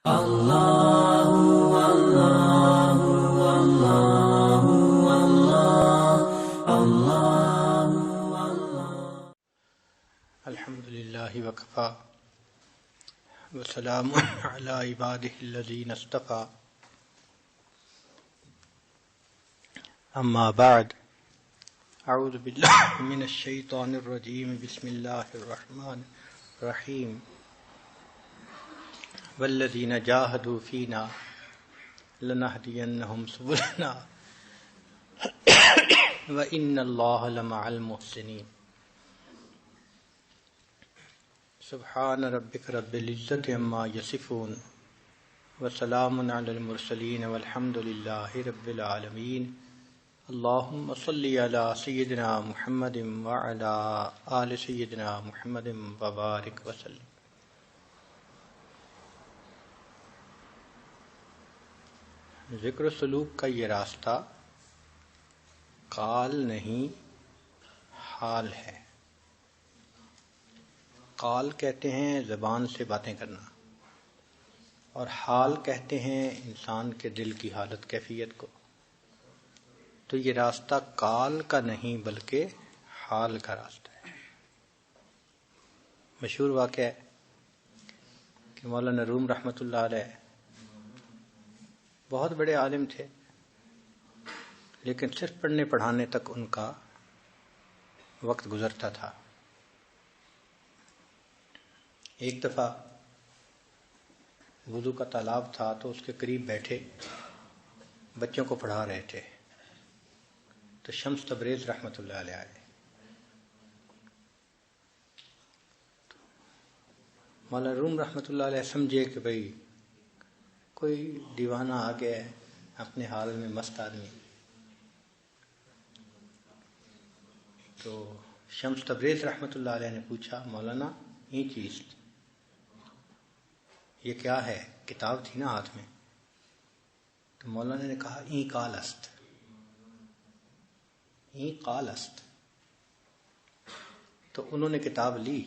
الحمد للہ وکفا وسلام علی عبادہ الذین اصطفى اما بعد اعوذ باللہ من الشیطان الرجیم بسم اللہ الرحمن الرحیم والذین جاہدوا فینا لنہدینہم سبلنا وإن اللہ لمع المحسنین سبحان ربک رب العزت عما یصفون وسلام علی المرسلین والحمد للہ رب العالمین اللہم صلی علی سیدنا محمد وعلی آل سیدنا محمد وبارک وسلم۔ ذکر و سلوک کا یہ راستہ قال نہیں حال ہے۔ قال کہتے ہیں زبان سے باتیں کرنا، اور حال کہتے ہیں انسان کے دل کی حالت کیفیت کو۔ تو یہ راستہ قال کا نہیں بلکہ حال کا راستہ ہے۔ مشہور واقعہ ہے کہ مولانا روم رحمۃ اللہ علیہ بہت بڑے عالم تھے، لیکن صرف پڑھنے پڑھانے تک ان کا وقت گزرتا تھا۔ ایک دفعہ وضو کا تالاب تھا تو اس کے قریب بیٹھے بچوں کو پڑھا رہے تھے، تو شمس تبریز رحمۃ اللہ علیہ آئے۔ مولانا روم رحمۃ اللہ علیہ سمجھے کہ بھئی کوئی دیوانہ آ گیا ہے، اپنے حال میں مست آدمی۔ تو شمس تبریز رحمۃ اللہ علیہ نے پوچھا، مولانا یہ چیز یہ کیا ہے؟ کتاب تھی نا ہاتھ میں۔ تو مولانا نے کہا این قال است، این قال است۔ تو انہوں نے کتاب لی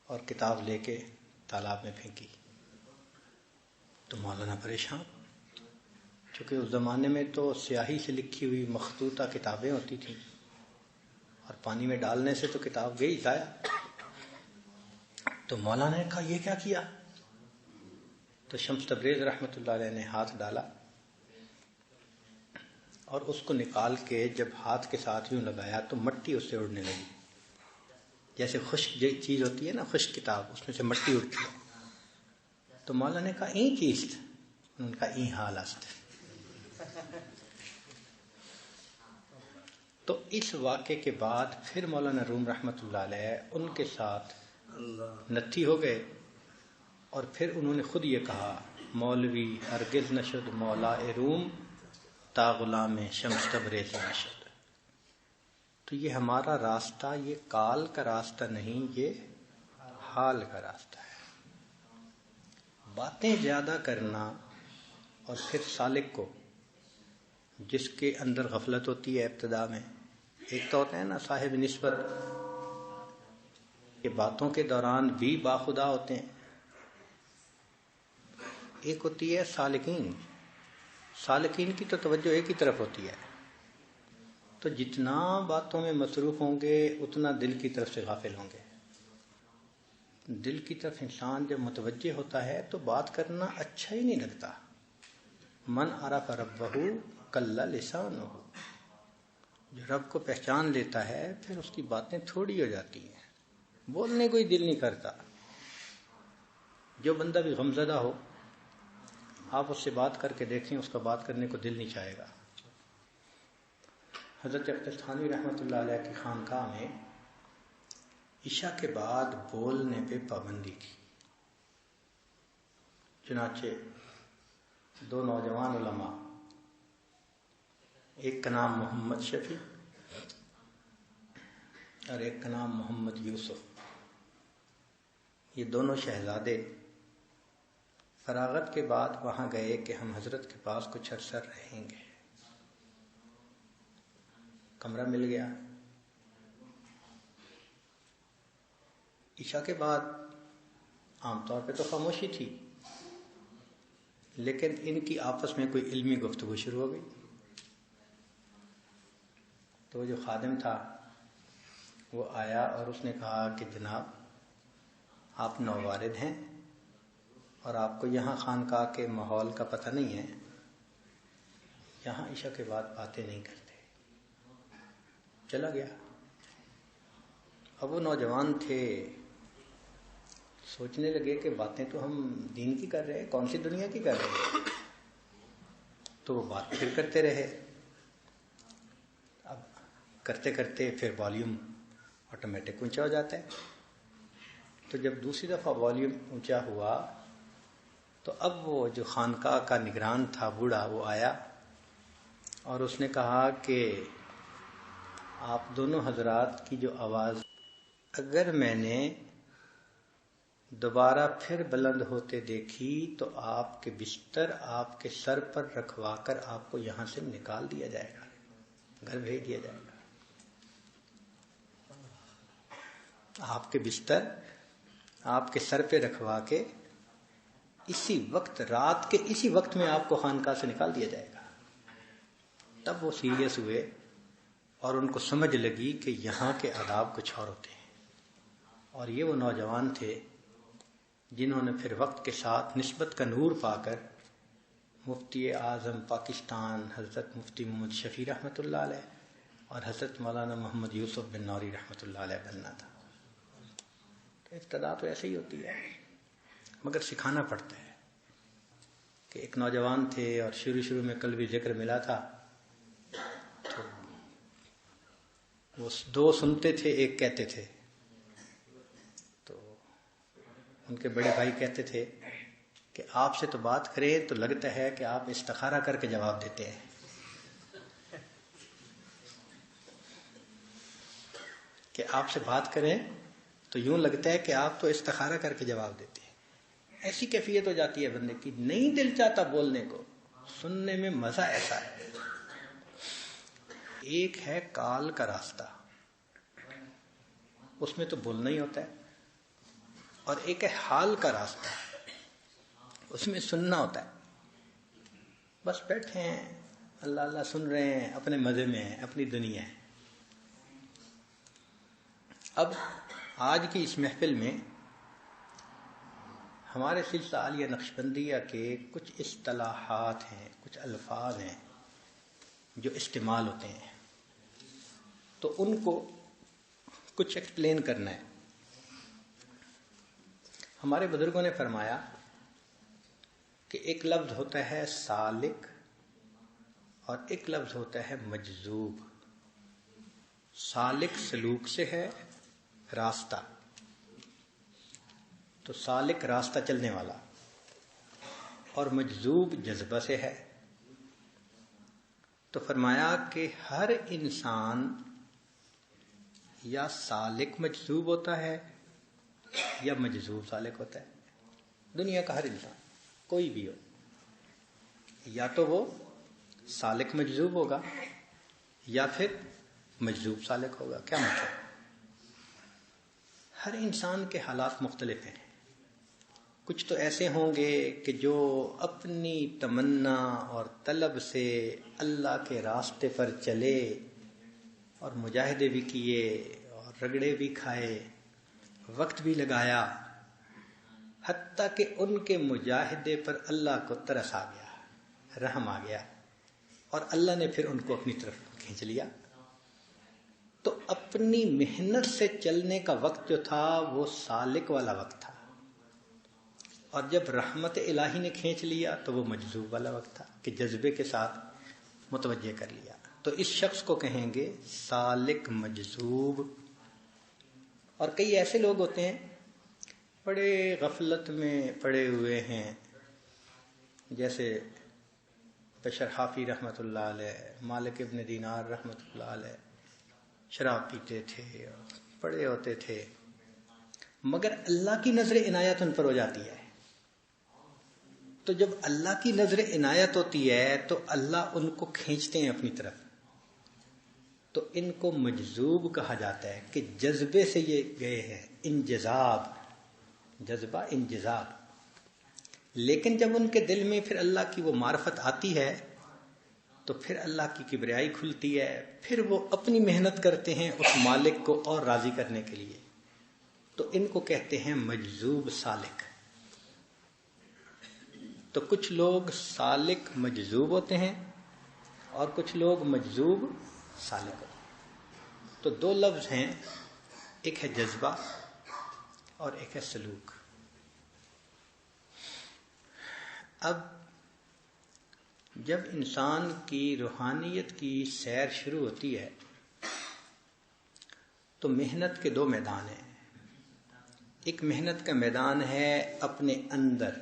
اور کتاب لے کے تالاب میں پھینکی۔ تو مولانا پریشان، چونکہ اس زمانے میں تو سیاہی سے لکھی ہوئی مخطوطہ کتابیں ہوتی تھیں، اور پانی میں ڈالنے سے تو کتاب گئی ضائع۔ تو مولانا نے کہا یہ کیا کیا؟ تو شمس تبریز رحمۃ اللہ علیہ نے ہاتھ ڈالا اور اس کو نکال کے جب ہاتھ کے ساتھ یوں لگایا تو مٹی اس سے اڑنے لگی، جیسے خشک چیز ہوتی ہے نا، خشک کتاب، اس میں سے مٹی اڑتی ہے۔ تو مولانا نے کہا این چیز، انہوں نے کہا این حال است۔ تو اس واقعے کے بعد پھر مولانا روم رحمۃ اللہ علیہ ان کے ساتھ نتھی ہو گئے، اور پھر انہوں نے خود یہ کہا، مولوی ہرگز نشد مولا روم تا غلام شمس تبریز نشد۔ تو یہ ہمارا راستہ یہ قال کا راستہ نہیں، یہ حال کا راستہ ہے۔ باتیں زیادہ کرنا، اور پھر سالک کو جس کے اندر غفلت ہوتی ہے ابتدا میں، ایک تو ہوتا ہے نا صاحب نسبت، یہ باتوں کے دوران بھی باخدا ہوتے ہیں، ایک ہوتی ہے سالکین۔ سالکین کی تو توجہ ایک ہی طرف ہوتی ہے، تو جتنا باتوں میں مصروف ہوں گے اتنا دل کی طرف سے غافل ہوں گے۔ دل کی طرف انسان جب متوجہ ہوتا ہے تو بات کرنا اچھا ہی نہیں لگتا۔ من عرف ربہ کل لسانہ، جو رب کو پہچان لیتا ہے پھر اس کی باتیں تھوڑی ہو جاتی ہیں، بولنے کو ہی دل نہیں کرتا۔ جو بندہ بھی غمزدہ ہو، آپ اس سے بات کر کے دیکھیں، اس کا بات کرنے کو دل نہیں چاہے گا۔ حضرت اختر تھانوی رحمۃ اللہ علیہ کی خانقاہ میں عشاء کے بعد بولنے پہ پابندی تھی۔ چنانچہ دو نوجوان علماء، ایک کا نام محمد شفیع اور ایک کا نام محمد یوسف، یہ دونوں شہزادے فراغت کے بعد وہاں گئے کہ ہم حضرت کے پاس کچھ عرصہ رہیں گے۔ کمرہ مل گیا۔ عشاء کے بعد عام طور پہ تو خاموشی تھی، لیکن ان کی آپس میں کوئی علمی گفتگو شروع ہو گئی. تو جو خادم تھا وہ آیا اور اس نے کہا کہ جناب آپ نووارد ہیں اور آپ کو یہاں خانقاہ کے ماحول کا پتہ نہیں ہے، یہاں عشاء کے بعد باتیں نہیں کرتے. چلا گیا. اب وہ نوجوان تھے، سوچنے لگے کہ باتیں تو ہم دین کی کر رہے ہیں، کون سی دنیا کی کر رہے ہیں. تو وہ بات پھر کرتے رہے. اب کرتے کرتے پھر والیوم آٹومیٹک اونچا ہو جاتا ہے. تو جب دوسری دفعہ والیوم اونچا ہوا تو اب وہ جو خانقاہ کا نگران تھا بوڑھا، وہ آیا اور اس نے کہا کہ آپ دونوں حضرات کی جو آواز اگر میں نے دوبارہ پھر بلند ہوتے دیکھی تو آپ کے بستر آپ کے سر پر رکھوا کر آپ کو یہاں سے نکال دیا جائے گا، گھر بھیج دیا جائے گا. آپ کے بستر آپ کے سر پہ رکھوا کے اسی وقت، رات کے اسی وقت میں آپ کو خانقاہ سے نکال دیا جائے گا. تب وہ سیریس ہوئے اور ان کو سمجھ لگی کہ یہاں کے آداب کچھ اور ہوتے ہیں. اور یہ وہ نوجوان تھے جنہوں نے پھر وقت کے ساتھ نسبت کا نور پا کر مفتی اعظم پاکستان حضرت مفتی محمد شفیع رحمۃ اللہ علیہ اور حضرت مولانا محمد یوسف بن نوری رحمۃ اللہ علیہ بننا تھا. ابتدا تو ایسے ہی ہوتی ہے، مگر سکھانا پڑتا ہے. کہ ایک نوجوان تھے اور شروع میں قلبی ذکر ملا تھا، تو وہ دو سنتے تھے ایک کہتے تھے. تو ان کے بڑے بھائی کہتے تھے کہ آپ سے تو بات کریں تو لگتا ہے کہ آپ استخارہ کر کے جواب دیتے ہیں. کہ آپ سے بات کریں تو یوں لگتا ہے کہ آپ تو استخارہ کر کے جواب دیتے ہیں. ایسی کیفیت ہو جاتی ہے بندے کی، نہیں دل چاہتا بولنے کو، سننے میں مزہ ایسا ہے. ایک ہے کال کا راستہ، اس میں تو بولنا ہی ہوتا ہے، اور ایک ہے حال کا راستہ، اس میں سننا ہوتا ہے. بس بیٹھے ہیں، اللہ اللہ سن رہے ہیں، اپنے مزے میں ہیں، اپنی دنیا ہے. اب آج کی اس محفل میں ہمارے سلسلہ عالیہ نقشبندیہ کے کچھ اصطلاحات ہیں، کچھ الفاظ ہیں جو استعمال ہوتے ہیں، تو ان کو کچھ ایکسپلین کرنا ہے. ہمارے بزرگوں نے فرمایا کہ ایک لفظ ہوتا ہے سالک اور ایک لفظ ہوتا ہے مجذوب. سالک سلوک سے ہے، راستہ. تو سالک راستہ چلنے والا، اور مجذوب جذبہ سے ہے. تو فرمایا کہ ہر انسان یا سالک مجذوب ہوتا ہے یا مجذوب سالک ہوتا ہے. دنیا کا ہر انسان کوئی بھی ہو، یا تو وہ سالک مجذوب ہوگا یا پھر مجذوب سالک ہوگا. کیا مطلب؟ ہر انسان کے حالات مختلف ہیں. کچھ تو ایسے ہوں گے کہ جو اپنی تمنا اور طلب سے اللہ کے راستے پر چلے اور مجاہدے بھی کیے اور رگڑے بھی کھائے، وقت بھی لگایا، حتیٰ کہ ان کے مجاہدے پر اللہ کو ترس آ گیا، رحم آ گیا، اور اللہ نے پھر ان کو اپنی طرف کھینچ لیا. تو اپنی محنت سے چلنے کا وقت جو تھا وہ سالک والا وقت تھا، اور جب رحمت الہی نے کھینچ لیا تو وہ مجذوب والا وقت تھا کہ جذبے کے ساتھ متوجہ کر لیا. تو اس شخص کو کہیں گے سالک مجذوب. اور کئی ایسے لوگ ہوتے ہیں بڑے غفلت میں پڑے ہوئے ہیں، جیسے بشر حافی رحمۃ اللہ علیہ، مالک ابن دینار رحمۃ اللہ علیہ، شراب پیتے تھے اور پڑے ہوتے تھے، مگر اللہ کی نظر عنایت ان پر ہو جاتی ہے. تو جب اللہ کی نظر عنایت ہوتی ہے تو اللہ ان کو کھینچتے ہیں اپنی طرف. تو ان کو مجذوب کہا جاتا ہے کہ جذبے سے یہ گئے ہیں، انجذاب، جذبہ انجذاب. لیکن جب ان کے دل میں پھر اللہ کی وہ معرفت آتی ہے تو پھر اللہ کی کبریائی کھلتی ہے، پھر وہ اپنی محنت کرتے ہیں اس مالک کو اور راضی کرنے کے لیے، تو ان کو کہتے ہیں مجذوب سالک۔ تو کچھ لوگ سالک مجذوب ہوتے ہیں اور کچھ لوگ مجذوب سالک ہوتے ہیں۔ تو دو لفظ ہیں، ایک ہے جذبہ اور ایک ہے سلوک۔ اب جب انسان کی روحانیت کی سیر شروع ہوتی ہے تو محنت کے دو میدان ہیں۔ ایک محنت کا میدان ہے اپنے اندر،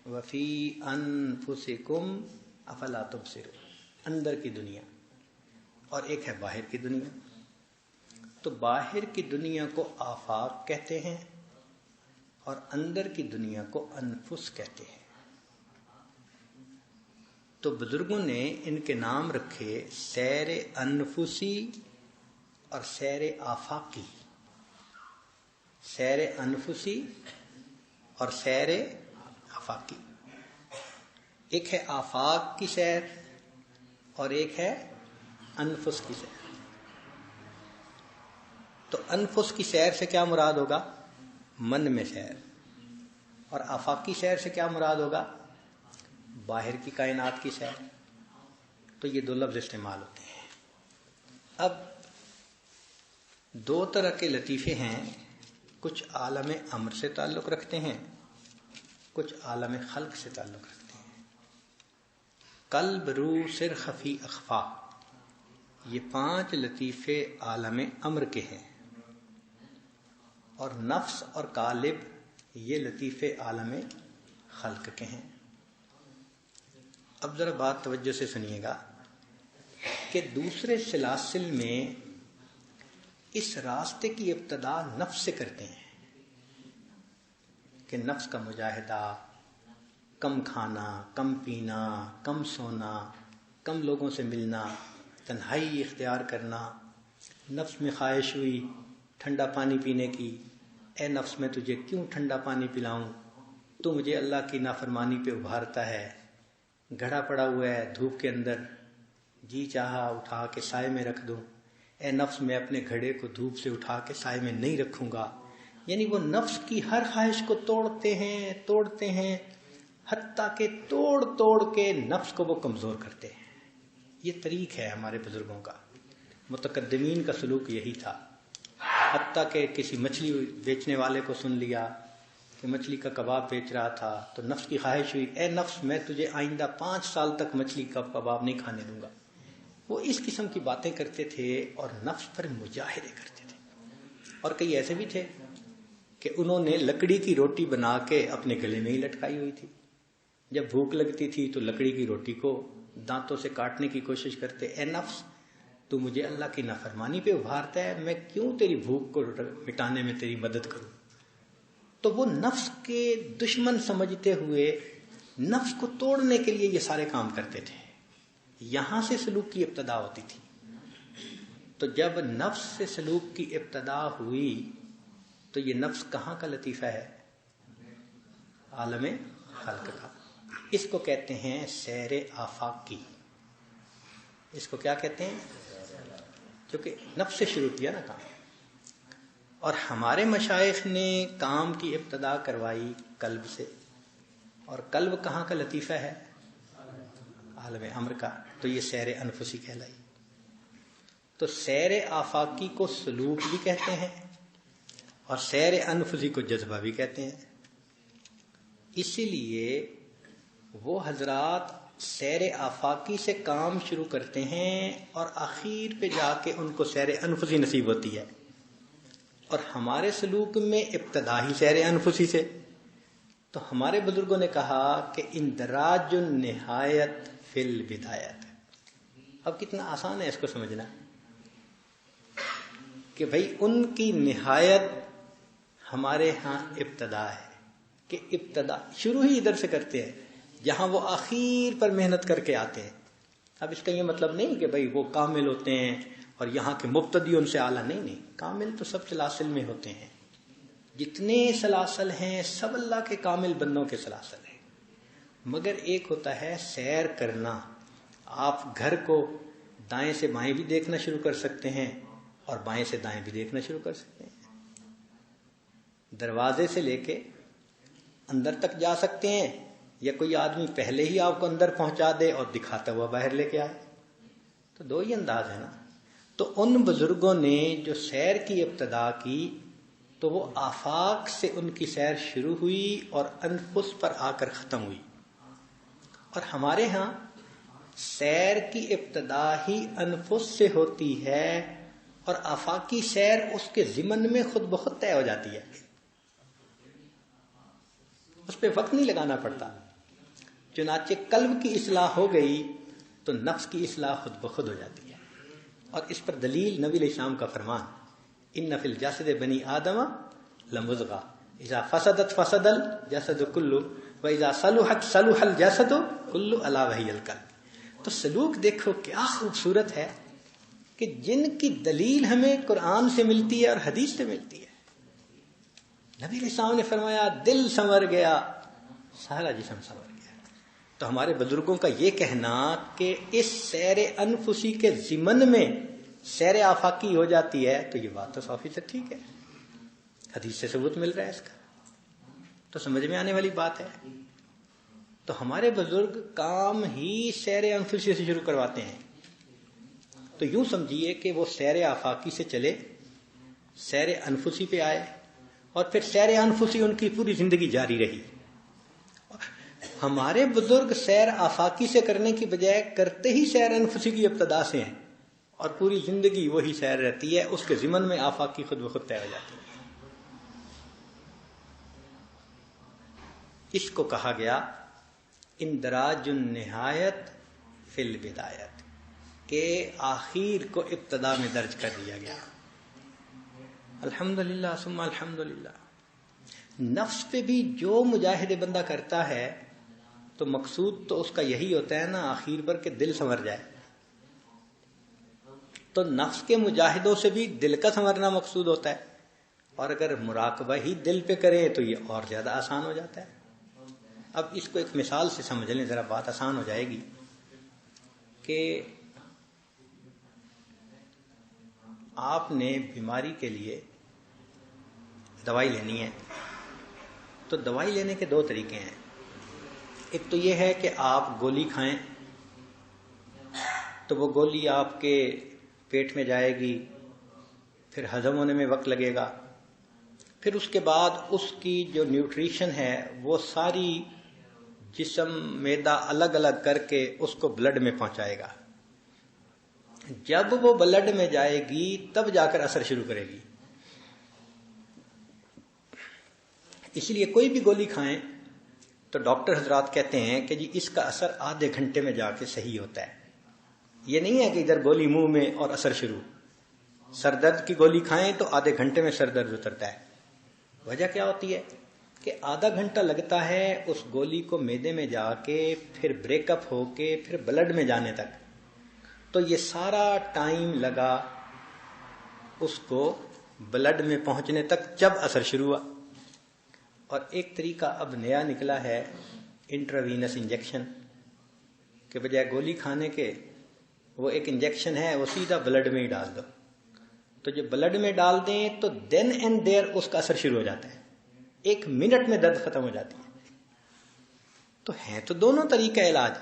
وفی انفسکم افلا تبصرون، اندر کی دنیا، اور ایک ہے باہر کی دنیا۔ تو باہر کی دنیا کو آفاق کہتے ہیں اور اندر کی دنیا کو انفس کہتے ہیں۔ تو بزرگوں نے ان کے نام رکھے سیر انفسی اور سیر آفاقی، سیر انفسی اور سیر آفاقی۔ ایک ہے آفاق کی سیر اور ایک ہے انفس کی سیر۔ تو انفس کی سیر سے کیا مراد ہوگا؟ من میں سیر۔ اور آفاقی سیر سے کیا مراد ہوگا؟ باہر کی کائنات کی سیر۔ تو یہ دو لفظ استعمال ہوتے ہیں۔ اب دو طرح کے لطیفے ہیں، کچھ عالم امر سے تعلق رکھتے ہیں، کچھ عالم خلق سے تعلق رکھتے ہیں۔ قلب، روح، سر، خفی، اخفا، یہ 5 لطیفے عالم امر کے ہیں، اور نفس اور قالب یہ لطیفے عالم خلق کے ہیں۔ اب ذرا بات توجہ سے سنیے گا کہ دوسرے سلاسل میں اس راستے کی ابتدا نفس سے کرتے ہیں کہ نفس کا مجاہدہ، کم کھانا، کم پینا، کم سونا، کم لوگوں سے ملنا، تنہائی اختیار کرنا۔ نفس میں خواہش ہوئی ٹھنڈا پانی پینے کی، اے نفس میں تجھے کیوں ٹھنڈا پانی پلاؤں، تو مجھے اللہ کی نافرمانی پہ ابھارتا ہے، گھڑا پڑا ہوا ہے دھوپ کے اندر، جی چاہا اٹھا کے سائے میں رکھ دوں، اے نفس میں اپنے گھڑے کو دھوپ سے اٹھا کے سائے میں نہیں رکھوں گا۔ یعنی وہ نفس کی ہر خواہش کو توڑتے ہیں حتیٰ کہ توڑ کے نفس کو وہ کمزور کرتے ہیں۔ یہ طریق ہے ہمارے بزرگوں کا، متقدمین کا سلوک یہی تھا۔ حتیٰ کہ کسی مچھلی بیچنے والے کو سن لیا کہ مچھلی کا کباب بیچ رہا تھا، تو نفس کی خواہش ہوئی، اے نفس میں تجھے آئندہ 5 سال تک مچھلی کا کباب نہیں کھانے دوں گا۔ وہ اس قسم کی باتیں کرتے تھے اور نفس پر مجاہدے کرتے تھے۔ اور کئی ایسے بھی تھے کہ انہوں نے لکڑی کی روٹی بنا کے اپنے گلے میں ہی لٹکائی ہوئی تھی۔ جب بھوک لگتی تھی تو لکڑی کی روٹی کو دانتوں سے کاٹنے کی کوشش کرتے، اے نفس تو مجھے اللہ کی نافرمانی پہ ابھارتا ہے، میں کیوں تیری بھوک کو مٹانے میں تیری مدد کروں۔ تو وہ نفس کے دشمن سمجھتے ہوئے نفس کو توڑنے کے لیے یہ سارے کام کرتے تھے۔ یہاں سے سلوک کی ابتدا ہوتی تھی۔ تو جب نفس سے سلوک کی ابتدا ہوئی تو یہ نفس کہاں کا لطیفہ ہے؟ عالم خلق کا۔ اس کو کہتے ہیں سیر آفاقی۔ اس کو کیا کہتے ہیں؟ کیونکہ نفس سے شروع کیا نا کام۔ اور ہمارے مشائخ نے کام کی ابتدا کروائی قلب سے، اور قلب کہاں کا لطیفہ ہے؟ عالم امر کا۔ تو یہ سیر انفسی کہلائی۔ تو سیر آفاقی کو سلوک بھی کہتے ہیں اور سیر انفسی کو جذبہ بھی کہتے ہیں۔ اسی لیے وہ حضرات سیر آفاقی سے کام شروع کرتے ہیں اور آخر پہ جا کے ان کو سیر انفسی نصیب ہوتی ہے، اور ہمارے سلوک میں ابتدا ہی سیر انفسی سے۔ تو ہمارے بزرگوں نے کہا کہ اندراج النہایت فی البدایت۔ اب کتنا آسان ہے اس کو سمجھنا کہ بھئی ان کی نہایت ہمارے ہاں ابتدا ہے، کہ ابتدا شروع ہی ادھر سے کرتے ہیں جہاں وہ آخر پر محنت کر کے آتے ہیں۔ اب اس کا یہ مطلب نہیں کہ بھئی وہ کامل ہوتے ہیں اور یہاں کے مبتدی ان سے اعلیٰ، نہیں، کامل تو سب سلاسل میں ہوتے ہیں۔ جتنے سلاسل ہیں سب اللہ کے کامل بندوں کے سلاسل ہیں، مگر ایک ہوتا ہے سیر کرنا. آپ گھر کو دائیں سے بائیں بھی دیکھنا شروع کر سکتے ہیں اور بائیں سے دائیں بھی دیکھنا شروع کر سکتے ہیں. دروازے سے لے کے اندر تک جا سکتے ہیں یا کوئی آدمی پہلے ہی آپ کو اندر پہنچا دے اور دکھاتا ہوا باہر لے کے آئے. تو دو ہی انداز ہے نا. تو ان بزرگوں نے جو سیر کی ابتدا کی تو وہ آفاق سے ان کی سیر شروع ہوئی اور انفس پر آ کر ختم ہوئی. اور ہمارے ہاں سیر کی ابتدا ہی انفس سے ہوتی ہے اور آفاقی سیر اس کے ضمن میں خود بخود طے ہو جاتی ہے. اس پہ وقت نہیں لگانا پڑتا. چنانچہ قلب کی اصلاح ہو گئی تو نفس کی اصلاح خود بخود ہو جاتی ہے. اور اس پر دلیل نبی علیہ السلام کا فرمان ان فی الجسد بنی آدم لمضغہ اذا فسدت فسد الجسد کلہ واذا صلحت صلح الجسد کلہ الا وہی القلب. تو سلوک دیکھو کیا خوبصورت ہے کہ جن کی دلیل ہمیں قرآن سے ملتی ہے اور حدیث سے ملتی ہے. نبی علیہ السلام نے فرمایا دل سنور گیا سارا جسم سنور گیا. تو ہمارے بزرگوں کا یہ کہنا کہ اس سیر انفسی کے ضمن میں سیر آفاقی ہو جاتی ہے تو یہ بات تو 100% ٹھیک ہے. حدیث سے ثبوت مل رہا ہے اس کا. تو سمجھ میں آنے والی بات ہے. تو ہمارے بزرگ کام ہی سیر انفسی سے شروع کرواتے ہیں. تو یوں سمجھیے کہ وہ سیر آفاقی سے چلے سیر انفسی پہ آئے اور پھر سیر انفسی ان کی پوری زندگی جاری رہی. ہمارے بزرگ سیر آفاقی سے کرنے کی بجائے کرتے ہی سیر انفسی کی ابتدا سے ہیں اور پوری زندگی وہی سیر رہتی ہے. اس کے ضمن میں آفاقی خود بخود طے ہو جاتی ہے. اس کو کہا گیا اندراج النہایت فی البدایت کہ آخر کو ابتدا میں درج کر دیا گیا. الحمدللہ ثم الحمدللہ. نفس پہ بھی جو مجاہدے بندہ کرتا ہے تو مقصود تو اس کا یہی ہوتا ہے نا آخر پر کہ دل سنور جائے. تو نفس کے مجاہدوں سے بھی دل کا سنورنا مقصود ہوتا ہے. اور اگر مراقبہ ہی دل پہ کرے تو یہ اور زیادہ آسان ہو جاتا ہے. اب اس کو ایک مثال سے سمجھ لیں ذرا بات آسان ہو جائے گی کہ آپ نے بیماری کے لیے دوائی لینی ہے. تو دوائی لینے کے دو طریقے ہیں. ایک تو یہ ہے کہ آپ گولی کھائیں تو وہ گولی آپ کے پیٹ میں جائے گی پھر ہضم ہونے میں وقت لگے گا. پھر اس کے بعد اس کی جو نیوٹریشن ہے وہ ساری جسم معدہ الگ الگ کر کے اس کو بلڈ میں پہنچائے گا. جب وہ بلڈ میں جائے گی تب جا کر اثر شروع کرے گی. اس لیے کوئی بھی گولی کھائیں تو ڈاکٹر حضرات کہتے ہیں کہ جی اس کا اثر آدھے گھنٹے میں جا کے صحیح ہوتا ہے. یہ نہیں ہے کہ ادھر گولی منہ میں اور اثر شروع. سر درد کی گولی کھائیں تو آدھے گھنٹے میں سر درد اترتا ہے. وجہ کیا ہوتی ہے کہ آدھا گھنٹہ لگتا ہے اس گولی کو معدے میں جا کے پھر بریک اپ ہو کے پھر بلڈ میں جانے تک. تو یہ سارا ٹائم لگا اس کو بلڈ میں پہنچنے تک جب اثر شروع ہوا. اور ایک طریقہ اب نیا نکلا ہے انٹراوینس انجیکشن کے بجائے گولی کھانے کے وہ ایک انجیکشن ہے وہ سیدھا بلڈ میں ہی ڈال دو. تو جب بلڈ میں ڈال دیں تو دین اینڈ دیر اس کا اثر شروع ہو جاتا ہے. 1 منٹ میں درد ختم ہو جاتی ہے. تو ہیں تو دونوں طریقہ علاج.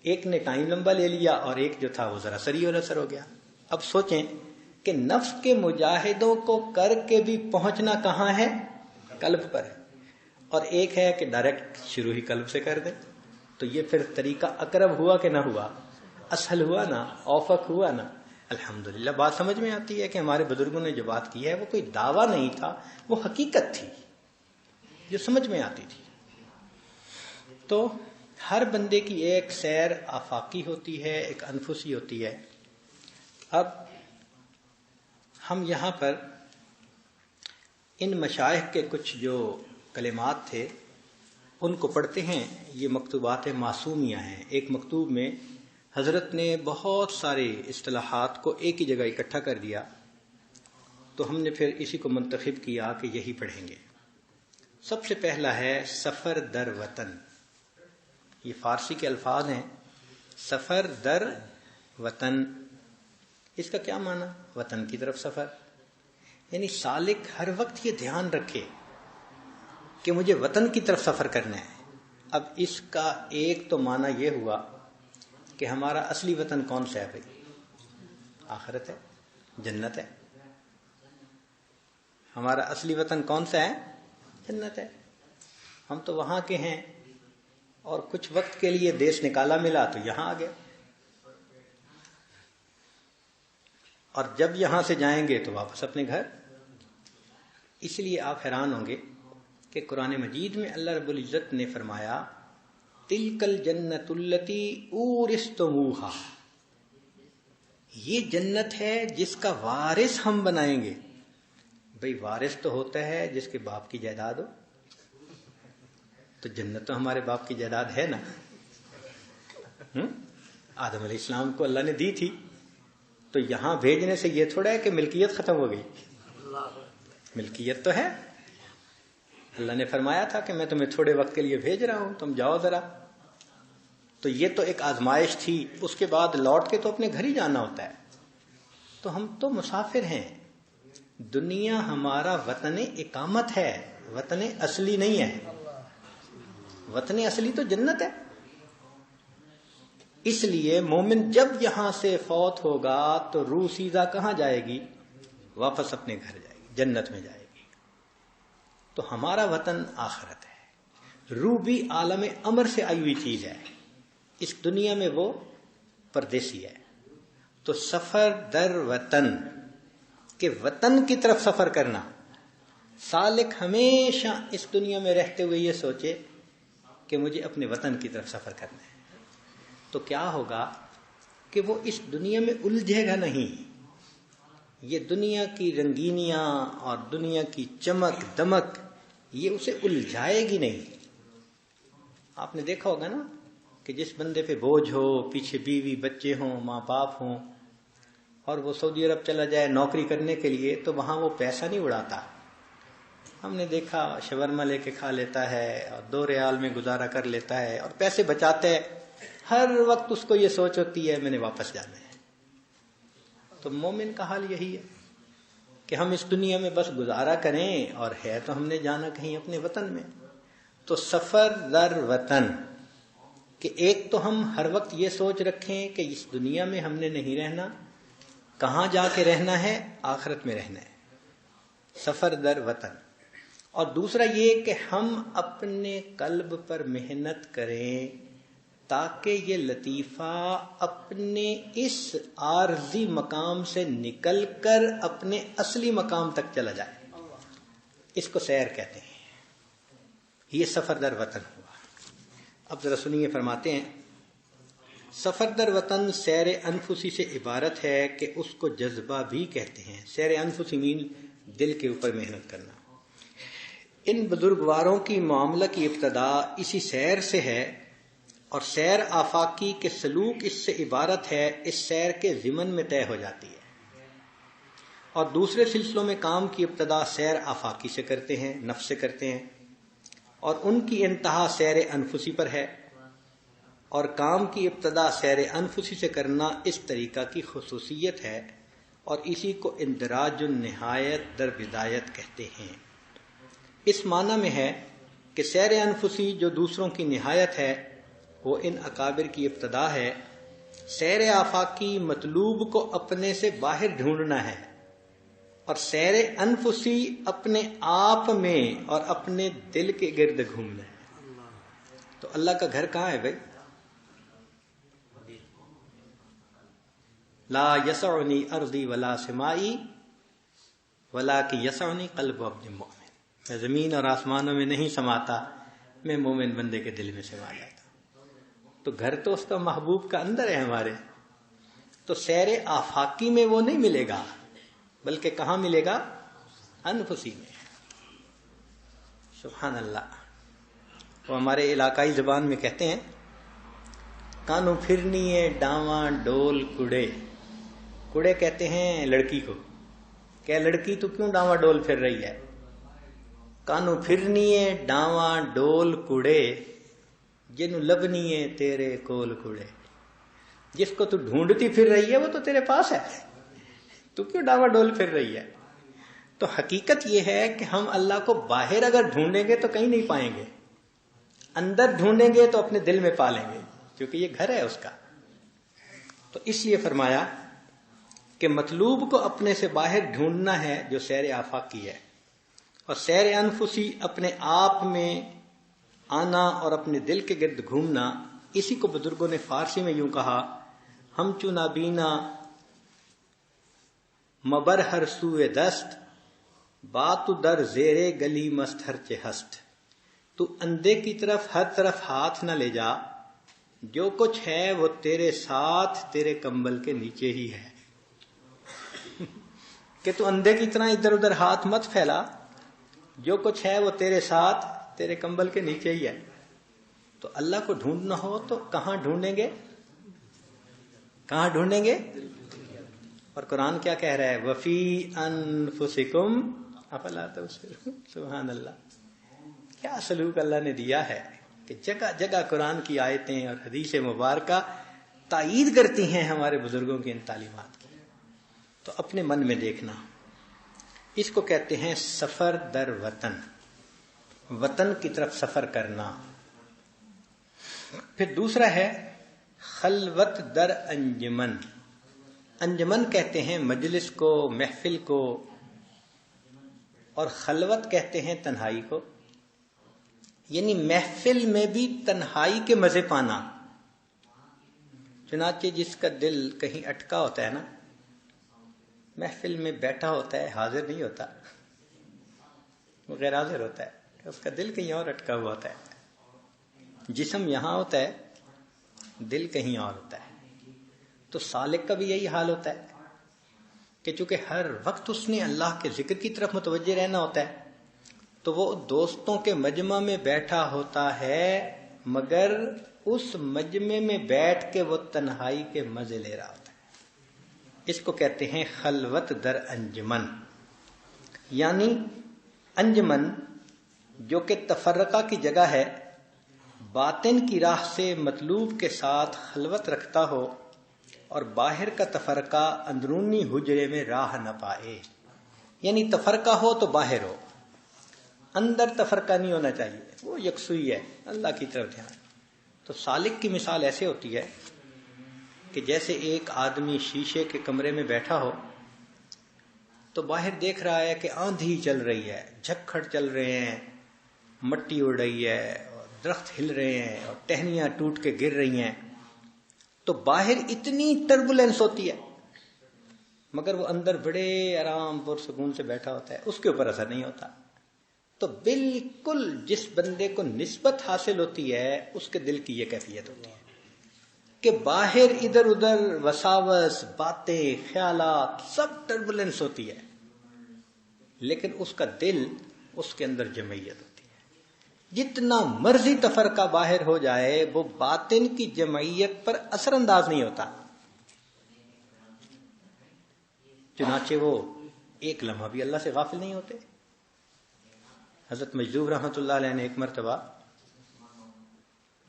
ایک نے ٹائم لمبا لے لیا اور ایک جو تھا وہ ذرا سری اور اثر ہو گیا. اب سوچیں کہ نفس کے مجاہدوں کو کر کے بھی پہنچنا کہاں ہے؟ قلب پر ہے. اور ایک ہے کہ ڈائریکٹ شروع ہی قلب سے کر دیں. تو یہ پھر طریقہ اقرب ہوا کہ نہ ہوا؟ اسهل ہوا نا، اوفق ہوا نا. الحمدللہ بات سمجھ میں آتی ہے کہ ہمارے بزرگوں نے جو بات کی ہے وہ کوئی دعویٰ نہیں تھا، وہ حقیقت تھی جو سمجھ میں آتی تھی. تو ہر بندے کی ایک سیر آفاقی ہوتی ہے، ایک انفسی ہوتی ہے. اب ہم یہاں پر ان مشائخ کے کچھ جو کلمات تھے ان کو پڑھتے ہیں. یہ مکتوبات معصومیہ ہیں. ایک مکتوب میں حضرت نے بہت سارے اصطلاحات کو ایک ہی جگہ اکٹھا کر دیا تو ہم نے پھر اسی کو منتخب کیا کہ یہی پڑھیں گے. سب سے پہلا ہے سفر در وطن. یہ فارسی کے الفاظ ہیں. سفر در وطن، اس کا کیا معنی؟ وطن کی طرف سفر. یعنی سالک ہر وقت یہ دھیان رکھے کہ مجھے وطن کی طرف سفر کرنا ہے. اب اس کا ایک تو معنی یہ ہوا کہ ہمارا اصلی وطن کون سا ہے بھائی؟ آخرت ہے، جنت ہے. ہمارا اصلی وطن کون سا ہے؟ جنت ہے. ہم تو وہاں کے ہیں اور کچھ وقت کے لیے دیش نکالا ملا تو یہاں آ گئے، اور جب یہاں سے جائیں گے تو واپس اپنے گھر. اس لیے آپ حیران ہوں گے کہ قرآن مجید میں اللہ رب العزت نے فرمایا تلک الجنت التی اورثتموہا، یہ جنت ہے جس کا وارث ہم بنائیں گے. بھئی وارث تو ہوتا ہے جس کے باپ کی جائیداد ہو، تو جنت تو ہمارے باپ کی جائیداد ہے نا. آدم علیہ السلام کو اللہ نے دی تھی، تو یہاں بھیجنے سے یہ تھوڑا ہے کہ ملکیت ختم ہو گئی. ملکیت تو ہے. اللہ نے فرمایا تھا کہ میں تمہیں تھوڑے وقت کے لیے بھیج رہا ہوں، تم جاؤ ذرا. تو یہ تو ایک آزمائش تھی، اس کے بعد لوٹ کے تو اپنے گھر ہی جانا ہوتا ہے. تو ہم تو مسافر ہیں. دنیا ہمارا وطن اقامت ہے، وطن اصلی نہیں ہے. وطن اصلی تو جنت ہے. اس لیے مومن جب یہاں سے فوت ہوگا تو روح سیدھا کہاں جائے گی؟ واپس اپنے گھر جائے گی، جنت میں جائے گی. تو ہمارا وطن آخرت ہے. روح بھی عالم امر سے آئی ہوئی چیز ہے، اس دنیا میں وہ پردیسی ہے. تو سفر در وطن، کہ وطن کی طرف سفر کرنا. سالک ہمیشہ اس دنیا میں رہتے ہوئے یہ سوچے کہ مجھے اپنے وطن کی طرف سفر کرنا ہے. تو کیا ہوگا کہ وہ اس دنیا میں الجھے گا نہیں. یہ دنیا کی رنگینیاں اور دنیا کی چمک دمک یہ اسے الجھائے گی نہیں. آپ نے دیکھا ہوگا نا کہ جس بندے پہ بوجھ ہو، پیچھے بیوی بچے ہوں، ماں باپ ہوں، اور وہ سعودی عرب چلا جائے نوکری کرنے کے لیے، تو وہاں وہ پیسہ نہیں اڑاتا. ہم نے دیکھا شاورما لے کے کھا لیتا ہے اور 2 ریال میں گزارا کر لیتا ہے اور پیسے بچاتے ہے. ہر وقت اس کو یہ سوچ ہوتی ہے میں نے واپس جانا ہے. تو مومن کا حال یہی ہے کہ ہم اس دنیا میں بس گزارا کریں، اور ہے تو ہم نے جانا کہیں اپنے وطن میں. تو سفر در وطن، کہ ایک تو ہم ہر وقت یہ سوچ رکھیں کہ اس دنیا میں ہم نے نہیں رہنا، کہاں جا کے رہنا ہے؟ آخرت میں رہنا ہے. سفر در وطن. اور دوسرا یہ کہ ہم اپنے قلب پر محنت کریں تاکہ یہ لطیفہ اپنے اس عارضی مقام سے نکل کر اپنے اصلی مقام تک چلا جائے. اس کو سیر کہتے ہیں. یہ سفر در وطن ہوا. اب ذرا سنیے، فرماتے ہیں سفر در وطن سیر انفسی سے عبارت ہے کہ اس کو جذبہ بھی کہتے ہیں. سیر انفسی مین دل کے اوپر محنت کرنا. ان بزرگواروں کی معاملہ کی ابتدا اسی سیر سے ہے، اور سیر آفاقی کے سلوک اس سے عبارت ہے. اس سیر کے ضمن میں طے ہو جاتی ہے. اور دوسرے سلسلوں میں کام کی ابتدا سیر آفاقی سے کرتے ہیں، نفس سے کرتے ہیں، اور ان کی انتہا سیر انفسی پر ہے. اور کام کی ابتدا سیر انفسی سے کرنا اس طریقہ کی خصوصیت ہے، اور اسی کو اندراج النہایت در بدایت کہتے ہیں. اس معنی میں ہے کہ سیر انفسی جو دوسروں کی نہایت ہے وہ ان اکابر کی ابتدا ہے. سیر آفاقی مطلوب کو اپنے سے باہر ڈھونڈنا ہے، اور سیر انفسی اپنے آپ میں اور اپنے دل کے گرد گھومنا ہے. تو اللہ کا گھر کہاں ہے بھائی؟ لا یسعنی ارضی ولا سمائی ولکن یسعنی قلب عبد مؤمن. میں زمین اور آسمانوں میں نہیں سماتا، میں مومن بندے کے دل میں سما جاتا. تو گھر تو اس کا محبوب کا اندر ہے ہمارے. تو سیر آفاقی میں وہ نہیں ملے گا، بلکہ کہاں ملے گا؟ انفسی میں. سبحان اللہ. وہ ہمارے علاقائی زبان میں کہتے ہیں کانو پھرنی ہے ڈاواں ڈول کڑے. کڑے کہتے ہیں لڑکی کو. کہ لڑکی تو کیوں ڈاواں ڈول پھر رہی ہے؟ کانو پھرنی ہے ڈاواں ڈول کڑے جن لبنیے تیرے کول کڑے، جس کو تو ڈھونڈتی پھر رہی ہے وہ تو تیرے پاس ہے، تو کیوں ڈاوا ڈول پھر رہی ہے؟ تو حقیقت یہ ہے کہ ہم اللہ کو باہر اگر ڈھونڈیں گے تو کہیں نہیں پائیں گے، اندر ڈھونڈیں گے تو اپنے دل میں پا لیں گے، کیونکہ یہ گھر ہے اس کا۔ تو اس لیے فرمایا کہ مطلوب کو اپنے سے باہر ڈھونڈنا ہے جو سیر آفاقی ہے، اور سیر انفسی اپنے آپ میں آنا اور اپنے دل کے گرد گھومنا، اسی کو بزرگوں نے فارسی میں یوں کہا، ہم چو نابینا مبر ہر سوئے دست، بات در زیرے گلی مست ہر چے ہست۔ تو اندھے کی طرف ہر طرف ہاتھ نہ لے جا، جو کچھ ہے وہ تیرے ساتھ تیرے کمبل کے نیچے ہی ہے۔ کہ تو اندھے کی طرح ادھر ادھر ہاتھ مت پھیلا، جو کچھ ہے وہ تیرے ساتھ تیرے کمبل کے نیچے ہی ہے۔ تو اللہ کو ڈھونڈنا ہو تو کہاں ڈھونڈیں گے؟ کہاں ڈھونڈیں گے؟ اور قرآن کیا کہہ رہا ہے؟ وفی انفسکم افلا تبصرون۔ سبحان اللہ، کیا سلوک اللہ نے دیا ہے کہ جگہ جگہ قرآن کی آیتیں اور حدیث مبارکہ تائید کرتی ہیں ہمارے بزرگوں کی ان تعلیمات کی۔ تو اپنے من میں دیکھنا، اس کو کہتے ہیں سفر در وطن، وطن کی طرف سفر کرنا۔ پھر دوسرا ہے خلوت در انجمن۔ انجمن کہتے ہیں مجلس کو، محفل کو، اور خلوت کہتے ہیں تنہائی کو، یعنی محفل میں بھی تنہائی کے مزے پانا۔ چنانچہ جس کا دل کہیں اٹکا ہوتا ہے نا، محفل میں بیٹھا ہوتا ہے، حاضر نہیں ہوتا، وہ غیر حاضر ہوتا ہے، اس کا دل کہیں اور اٹکا ہوا ہوتا ہے۔ جسم یہاں ہوتا ہے، دل کہیں اور ہوتا ہے۔ تو سالک کا بھی یہی حال ہوتا ہے کہ چونکہ ہر وقت اس نے اللہ کے ذکر کی طرف متوجہ رہنا ہوتا ہے، تو وہ دوستوں کے مجمع میں بیٹھا ہوتا ہے، مگر اس مجمع میں بیٹھ کے وہ تنہائی کے مزے لے رہا ہوتا ہے۔ اس کو کہتے ہیں خلوت در انجمن، یعنی انجمن جو کہ تفرقہ کی جگہ ہے، باطن کی راہ سے مطلوب کے ساتھ خلوت رکھتا ہو اور باہر کا تفرقہ اندرونی حجرے میں راہ نہ پائے۔ یعنی تفرقہ ہو تو باہر ہو، اندر تفرقہ نہیں ہونا چاہیے، وہ یکسوئی ہے، اللہ کی طرف دھیان۔ تو سالک کی مثال ایسے ہوتی ہے کہ جیسے ایک آدمی شیشے کے کمرے میں بیٹھا ہو تو باہر دیکھ رہا ہے کہ آندھی چل رہی ہے، جھکڑ چل رہے ہیں، مٹی اڑ رہی ہے، اور درخت ہل رہے ہیں، اور ٹہنیاں ٹوٹ کے گر رہی ہیں، تو باہر اتنی ٹربولینس ہوتی ہے، مگر وہ اندر بڑے آرام پرسکون سے بیٹھا ہوتا ہے، اس کے اوپر اثر نہیں ہوتا۔ تو بالکل جس بندے کو نسبت حاصل ہوتی ہے اس کے دل کی یہ کیفیت ہوتی ہے کہ باہر ادھر ادھر وساوس، باتیں، خیالات، سب ٹربولینس ہوتی ہے، لیکن اس کا دل، اس کے اندر جمعیت ہوتی ہے۔ جتنا مرضی تفرقہ باہر ہو جائے، وہ باطن کی جمعیت پر اثر انداز نہیں ہوتا۔ چنانچہ وہ ایک لمحہ بھی اللہ سے غافل نہیں ہوتے۔ حضرت مجذوب رحمۃ اللہ علیہ نے ایک مرتبہ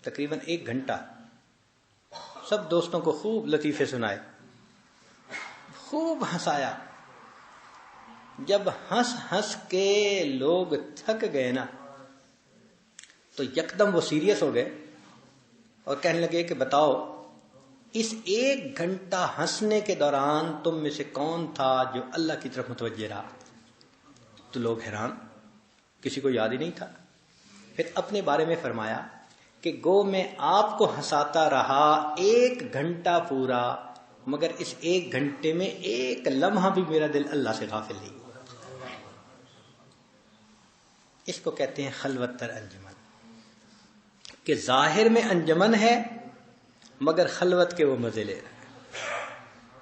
تقریباً 1 گھنٹہ سب دوستوں کو خوب لطیفے سنائے، خوب ہنسایا۔ جب ہنس ہنس کے لوگ تھک گئے نا، تو یکدم وہ سیریس ہو گئے اور کہنے لگے کہ بتاؤ، اس 1 گھنٹہ ہنسنے کے دوران تم میں سے کون تھا جو اللہ کی طرف متوجہ رہا؟ تو لوگ حیران، کسی کو یاد ہی نہیں تھا۔ پھر اپنے بارے میں فرمایا کہ گو میں آپ کو ہنساتا رہا 1 گھنٹہ پورا، مگر اس 1 گھنٹے میں 1 لمحہ بھی میرا دل اللہ سے غافل نہیں۔ اس کو کہتے ہیں خلوت در انجمن، کہ ظاہر میں انجمن ہے مگر خلوت کے وہ مزے لے رہا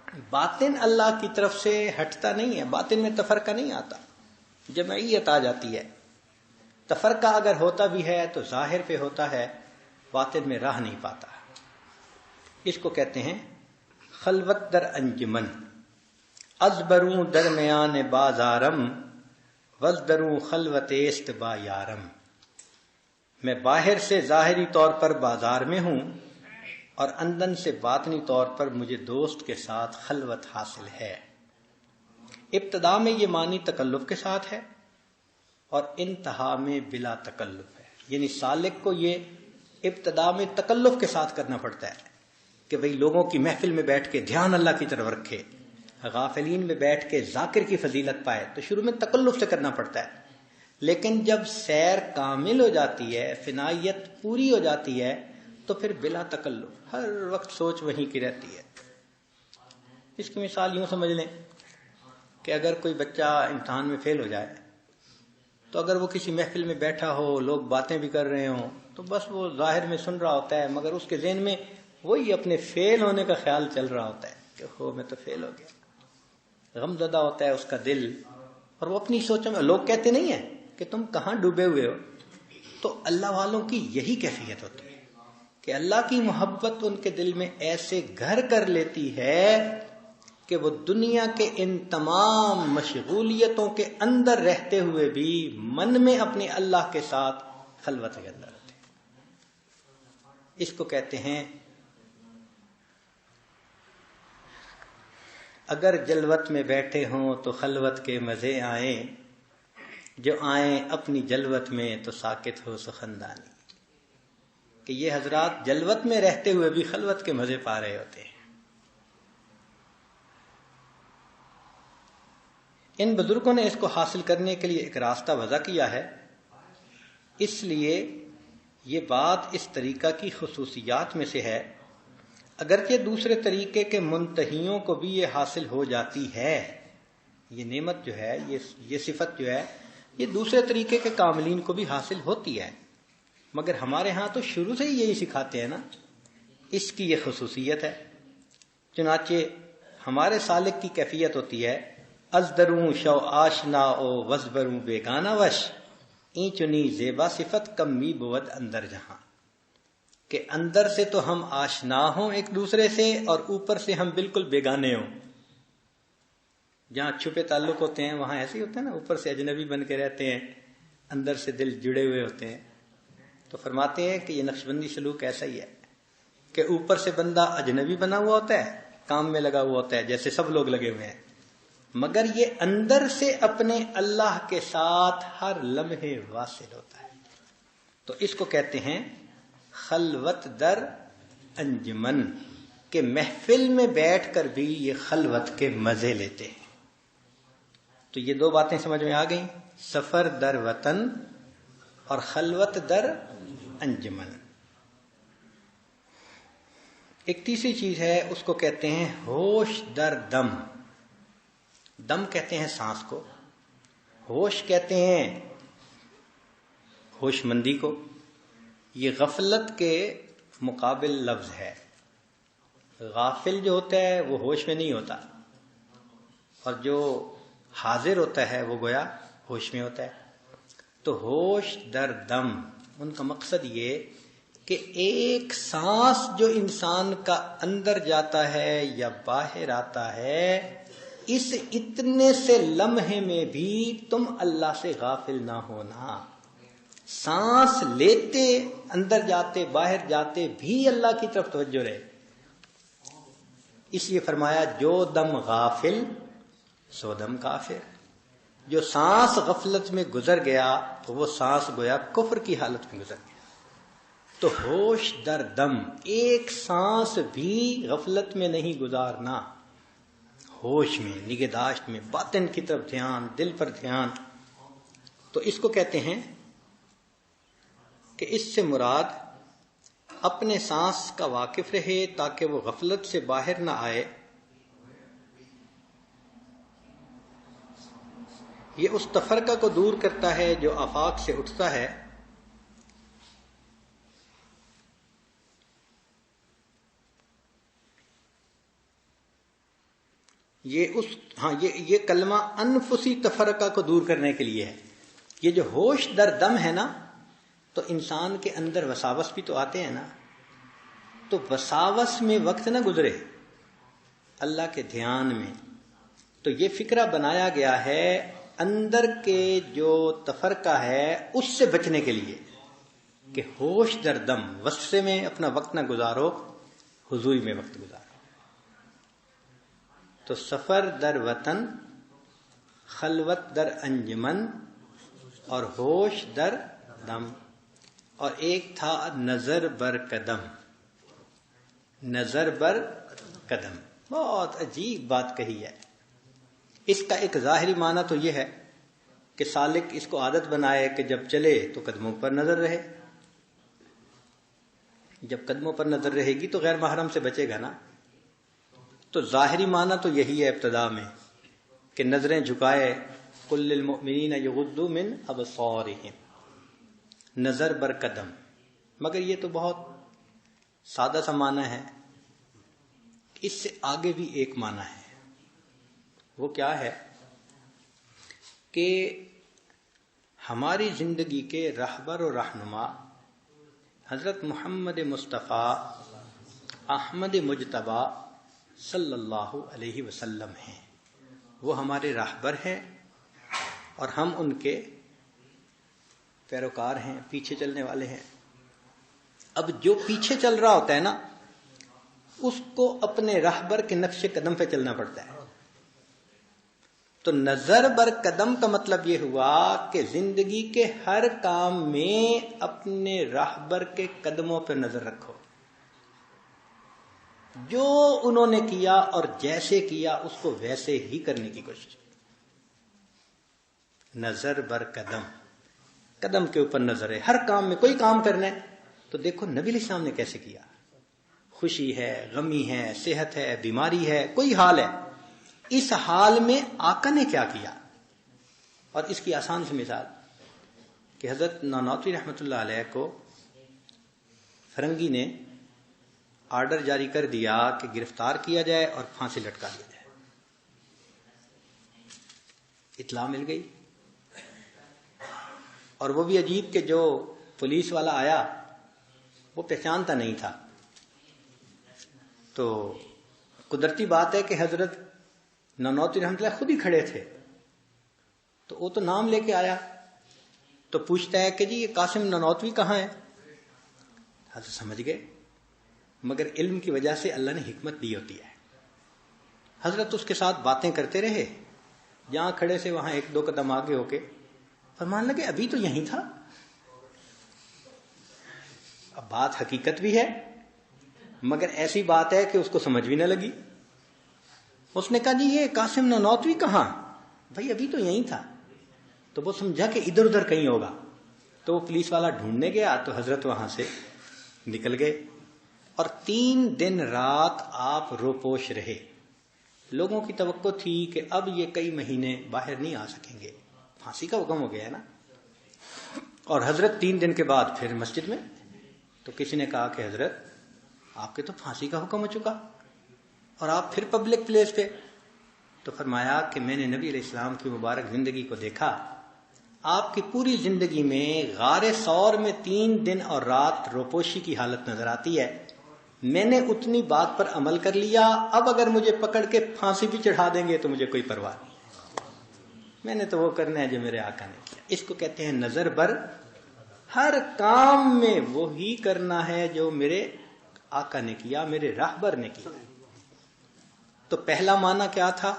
ہے۔ باطن اللہ کی طرف سے ہٹتا نہیں ہے، باطن میں تفرقہ نہیں آتا، جمعیت آ جاتی ہے۔ تفرقہ اگر ہوتا بھی ہے تو ظاہر پہ ہوتا ہے، باطن میں راہ نہیں پاتا۔ اس کو کہتے ہیں خلوت در انجمن۔ ازبروں درمیان بازارم، وزدروں خلوت است با یارم۔ میں باہر سے ظاہری طور پر بازار میں ہوں اور اندر سے باطنی طور پر مجھے دوست کے ساتھ خلوت حاصل ہے۔ ابتدا میں یہ معنی تکلف کے ساتھ ہے اور انتہا میں بلا تکلف ہے، یعنی سالک کو یہ ابتدا میں تکلف کے ساتھ کرنا پڑتا ہے کہ بھئی لوگوں کی محفل میں بیٹھ کے دھیان اللہ کی طرف رکھے، غافلین میں بیٹھ کے ذاکر کی فضیلت پائے، تو شروع میں تکلف سے کرنا پڑتا ہے۔ لیکن جب سیر کامل ہو جاتی ہے، فنائیت پوری ہو جاتی ہے، تو پھر بلا تکلف ہر وقت سوچ وہیں کی رہتی ہے۔ اس کی مثال یوں سمجھ لیں کہ اگر کوئی بچہ امتحان میں فیل ہو جائے تو اگر وہ کسی محفل میں بیٹھا ہو، لوگ باتیں بھی کر رہے ہوں، تو بس وہ ظاہر میں سن رہا ہوتا ہے، مگر اس کے ذہن میں وہی اپنے فیل ہونے کا خیال چل رہا ہوتا ہے کہ ہو میں تو فیل ہو گیا، غم زدہ ہوتا ہے اس کا دل، اور وہ اپنی سوچوں میں، لوگ کہتے نہیں ہیں کہ تم کہاں ڈوبے ہوئے ہو، تو اللہ والوں کی یہی کیفیت ہوتی ہے کہ اللہ کی محبت ان کے دل میں ایسے گھر کر لیتی ہے کہ وہ دنیا کے ان تمام مشغولیتوں کے اندر رہتے ہوئے بھی من میں اپنے اللہ کے ساتھ خلوت کے اندر رہتے ہیں۔ اس کو کہتے ہیں اگر جلوت میں بیٹھے ہوں تو خلوت کے مزے آئیں، جو آئیں اپنی جلوت میں تو ساکت ہو سخندانی، کہ یہ حضرات جلوت میں رہتے ہوئے بھی خلوت کے مزے پا رہے ہوتے ہیں۔ ان بزرگوں نے اس کو حاصل کرنے کے لیے ایک راستہ وضع کیا ہے، اس لیے یہ بات اس طریقہ کی خصوصیات میں سے ہے، اگرچہ دوسرے طریقے کے منتہیوں کو بھی یہ حاصل ہو جاتی ہے۔ یہ نعمت جو ہے، یہ صفت جو ہے، یہ دوسرے طریقے کے کاملین کو بھی حاصل ہوتی ہے، مگر ہمارے ہاں تو شروع سے ہی یہی سکھاتے ہیں نا، اس کی یہ خصوصیت ہے۔ چنانچہ ہمارے سالک کی کیفیت ہوتی ہے ازدروں شو آشنا او وزبروں بیگانہ وش، این چنی زیبا صفت کمی بود اندر جہاں، کہ اندر سے تو ہم آشنا ہوں ایک دوسرے سے اور اوپر سے ہم بالکل بیگانے ہوں۔ جہاں چھپے تعلق ہوتے ہیں وہاں ایسے ہی ہوتا ہے نا، اوپر سے اجنبی بن کے رہتے ہیں، اندر سے دل جڑے ہوئے ہوتے ہیں۔ تو فرماتے ہیں کہ یہ نقشبندی سلوک ایسا ہی ہے کہ اوپر سے بندہ اجنبی بنا ہوا ہوتا ہے، کام میں لگا ہوا ہوتا ہے جیسے سب لوگ لگے ہوئے ہیں، مگر یہ اندر سے اپنے اللہ کے ساتھ ہر لمحے واصل ہوتا ہے۔ تو اس کو کہتے ہیں خلوت در انجمن، کہ محفل میں بیٹھ کر بھی یہ خلوت کے مزے لیتے ہیں۔ تو یہ دو باتیں سمجھ میں آ گئیں، سفر در وطن اور خلوت در انجمن۔ ایک تیسری چیز ہے، اس کو کہتے ہیں ہوش در دم۔ دم کہتے ہیں سانس کو، ہوش کہتے ہیں ہوش مندی کو۔ یہ غفلت کے مقابل لفظ ہے۔ غافل جو ہوتا ہے وہ ہوش میں نہیں ہوتا، اور جو حاضر ہوتا ہے وہ گویا ہوش میں ہوتا ہے۔ تو ہوش در دم، ان کا مقصد یہ کہ ایک سانس جو انسان کا اندر جاتا ہے یا باہر آتا ہے، اس اتنے سے لمحے میں بھی تم اللہ سے غافل نہ ہونا۔ سانس لیتے، اندر جاتے باہر جاتے بھی اللہ کی طرف توجہ رہے۔ اس لیے فرمایا جو دم غافل سو دم کافر، جو سانس غفلت میں گزر گیا تو وہ سانس گویا کفر کی حالت میں گزر گیا۔ تو ہوش در دم، ایک سانس بھی غفلت میں نہیں گزارنا، ہوش میں، نگہداشت میں، باطن کی طرف دھیان، دل پر دھیان۔ تو اس کو کہتے ہیں کہ اس سے مراد اپنے سانس کا واقف رہے تاکہ وہ غفلت سے باہر نہ آئے۔ یہ اس تفرقہ کو دور کرتا ہے جو آفاق سے اٹھتا ہے۔ یہ کلمہ انفسی تفرقہ کو دور کرنے کے لیے ہے۔ یہ جو ہوش در دم ہے نا، تو انسان کے اندر وساوس بھی تو آتے ہیں نا، تو وساوس میں وقت نہ گزرے اللہ کے دھیان میں۔ تو یہ فکرہ بنایا گیا ہے اندر کے جو تفرقہ ہے اس سے بچنے کے لیے، کہ ہوش در دم، وصفے میں اپنا وقت نہ گزارو، حضوری میں وقت گزارو. تو سفر در وطن، خلوت در انجمن، اور ہوش در دم. اور ایک تھا نظر بر قدم. نظر بر قدم بہت عجیب بات کہی ہے. اس کا ایک ظاہری معنی تو یہ ہے کہ سالک اس کو عادت بنائے کہ جب چلے تو قدموں پر نظر رہے. جب قدموں پر نظر رہے گی تو غیر محرم سے بچے گا نا. تو ظاہری معنی تو یہی ہے ابتدا میں کہ نظریں جھکائے، قل للمؤمنین یغضوا من ابصارہم، نظر بر قدم. مگر یہ تو بہت سادہ سا معنی ہے. اس سے آگے بھی ایک معنی ہے. وہ کیا ہے کہ ہماری زندگی کے رہبر و رہنما حضرت محمد مصطفیٰ احمد مجتبیٰ صلی اللہ علیہ وسلم ہیں. وہ ہمارے راہبر ہیں اور ہم ان کے پیروکار ہیں، پیچھے چلنے والے ہیں. اب جو پیچھے چل رہا ہوتا ہے نا، اس کو اپنے راہبر کے نقش قدم پہ چلنا پڑتا ہے. تو نظر بر قدم کا مطلب یہ ہوا کہ زندگی کے ہر کام میں اپنے راہبر کے قدموں پر نظر رکھو. جو انہوں نے کیا اور جیسے کیا اس کو ویسے ہی کرنے کی کوشش. نظر بر قدم، قدم کے اوپر نظر ہے. ہر کام میں کوئی کام کرنا ہے تو دیکھو نبی علیہ السلام نے کیسے کیا. خوشی ہے، غمی ہے، صحت ہے، بیماری ہے، کوئی حال ہے، اس حال میں آقا نے کیا کیا. اور اس کی آسان سی مثال کہ حضرت نانوتوی رحمۃ اللہ علیہ کو فرنگی نے آرڈر جاری کر دیا کہ گرفتار کیا جائے اور پھانسی لٹکا دیا جائے. اطلاع مل گئی، اور وہ بھی عجیب کہ جو پولیس والا آیا وہ پہچانتا نہیں تھا. تو قدرتی بات ہے کہ حضرت نانوتوی رحمۃ اللہ خود ہی کھڑے تھے، تو وہ تو نام لے کے آیا. تو پوچھتا ہے کہ جی یہ قاسم نانوتوی کہاں ہے؟ حضرت سمجھ گئے، مگر علم کی وجہ سے اللہ نے حکمت دی ہوتی ہے. حضرت اس کے ساتھ باتیں کرتے رہے، جہاں کھڑے سے وہاں ایک دو قدم آگے ہو کے فرمان لگے ابھی تو یہیں تھا. اب بات حقیقت بھی ہے مگر ایسی بات ہے کہ اس کو سمجھ بھی نہ لگی. اس نے کہا جی یہ قاسم نانوتوی کہاں؟ بھائی ابھی تو یہیں تھا. تو وہ سمجھا کہ ادھر ادھر کہیں ہوگا. تو وہ پولیس والا ڈھونڈنے گیا تو حضرت وہاں سے نکل گئے اور 3 دن رات آپ روپوش رہے. لوگوں کی توقع تھی کہ اب یہ کئی مہینے باہر نہیں آ سکیں گے، پھانسی کا حکم ہو گیا ہے نا. اور حضرت 3 دن کے بعد پھر مسجد میں. تو کسی نے کہا کہ حضرت آپ کے تو پھانسی کا حکم ہو چکا اور آپ پھر پبلک پلیس پہ. تو فرمایا کہ میں نے نبی علیہ السلام کی مبارک زندگی کو دیکھا. آپ کی پوری زندگی میں غار ثور میں 3 دن اور رات روپوشی کی حالت نظر آتی ہے. میں نے اتنی بات پر عمل کر لیا، اب اگر مجھے پکڑ کے پھانسی بھی چڑھا دیں گے تو مجھے کوئی پرواہ نہیں. میں نے تو وہ کرنا ہے جو میرے آقا نے کیا. اس کو کہتے ہیں نظر بر. ہر کام میں وہی کرنا ہے جو میرے آقا نے کیا، میرے راہبر نے کیا. تو پہلا معنی کیا تھا؟